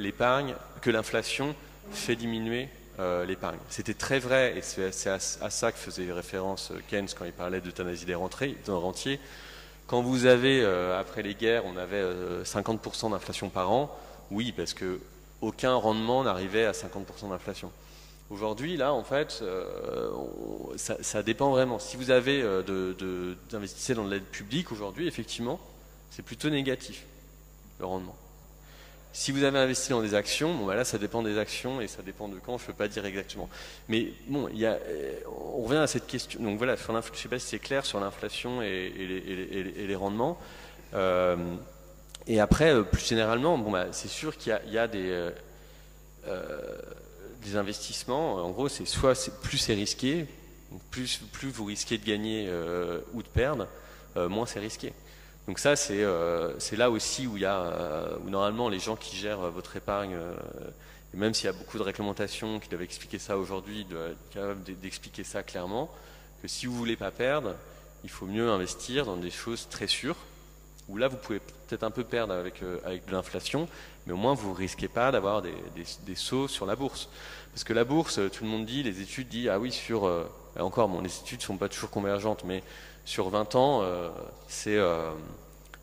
l'inflation fait diminuer l'épargne. C'était très vrai, et c'est à ça que faisait référence Keynes quand il parlait d'euthanasie des rentiers. Quand vous avez, après les guerres, on avait 50% d'inflation par an, oui, parce que aucun rendement n'arrivait à 50% d'inflation. Aujourd'hui, là, en fait, ça dépend vraiment. Si vous avez d'investir dans l'aide publique aujourd'hui, effectivement, c'est plutôt négatif, le rendement. Si vous avez investi dans des actions, là, ça dépend des actions et ça dépend de quand, je ne peux pas dire exactement. Mais bon, on revient à cette question. Donc voilà, je ne sais pas si c'est clair sur l'inflation et les rendements. Et après, plus généralement, c'est sûr qu'il y a des investissements, en gros, plus c'est risqué, plus vous risquez de gagner ou de perdre, moins c'est risqué. Donc ça, c'est là aussi où normalement les gens qui gèrent votre épargne, et même s'il y a beaucoup de réglementations qui doivent expliquer ça aujourd'hui, doivent être capables d'expliquer ça clairement, que si vous ne voulez pas perdre, il faut mieux investir dans des choses très sûres, où là vous pouvez peut-être un peu perdre avec de l'inflation, mais au moins vous ne risquez pas d'avoir des sauts sur la bourse. Parce que la bourse, tout le monde dit, les études disent, ah oui, les études ne sont pas toujours convergentes, mais sur 20 ans, c'est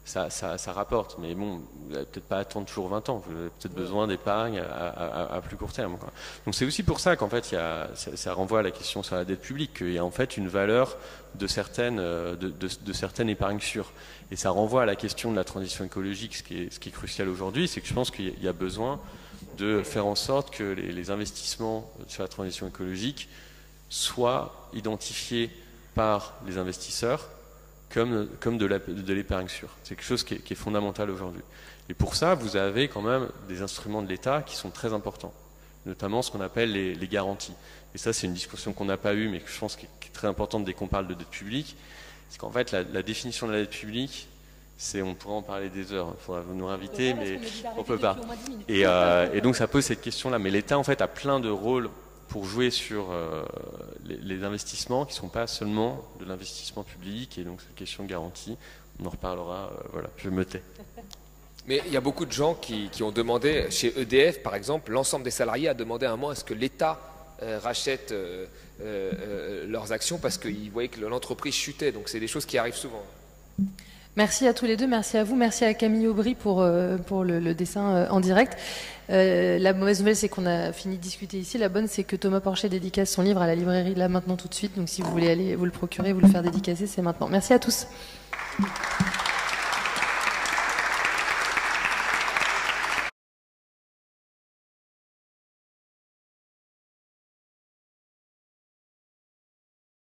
ça rapporte. Mais bon, vous n'allez peut-être pas attendre toujours 20 ans. Vous avez peut-être besoin d'épargne à plus court terme, quoi. Donc c'est aussi pour ça qu'en fait, ça renvoie à la question sur la dette publique, qu'il y a en fait une valeur de certaines épargnes sûres. Et ça renvoie à la question de la transition écologique. Ce qui est crucial aujourd'hui, c'est que je pense qu'il y a besoin de faire en sorte que les investissements sur la transition écologique soient identifiés par les investisseurs comme de l'épargne sûre. C'est quelque chose qui est fondamental aujourd'hui. Et pour ça, vous avez quand même des instruments de l'État qui sont très importants, notamment ce qu'on appelle les garanties. Et ça, c'est une discussion qu'on n'a pas eue, mais que je pense qui est très importante dès qu'on parle de dette publique. C'est qu'en fait, la définition de la dette publique, on pourrait en parler des heures, il faudra nous inviter, mais on ne peut pas. Et donc ça pose cette question-là. Mais l'État, en fait, a plein de rôles pour jouer sur les investissements qui ne sont pas seulement de l'investissement public. Et donc cette question de garantie, on en reparlera. Voilà, je me tais. Mais il y a beaucoup de gens qui ont demandé, chez EDF par exemple, l'ensemble des salariés a demandé à un moment à ce que l'État rachète leurs actions parce qu'ils voyaient que l'entreprise chutait. Donc c'est des choses qui arrivent souvent. Merci à tous les deux, merci à vous, merci à Camille Aubry pour le dessin en direct. La mauvaise nouvelle, c'est qu'on a fini de discuter ici. La bonne, c'est que Thomas Porcher dédicace son livre à la librairie là maintenant tout de suite. Donc si vous voulez aller vous le procurer, vous le faire dédicacer, c'est maintenant. Merci à tous.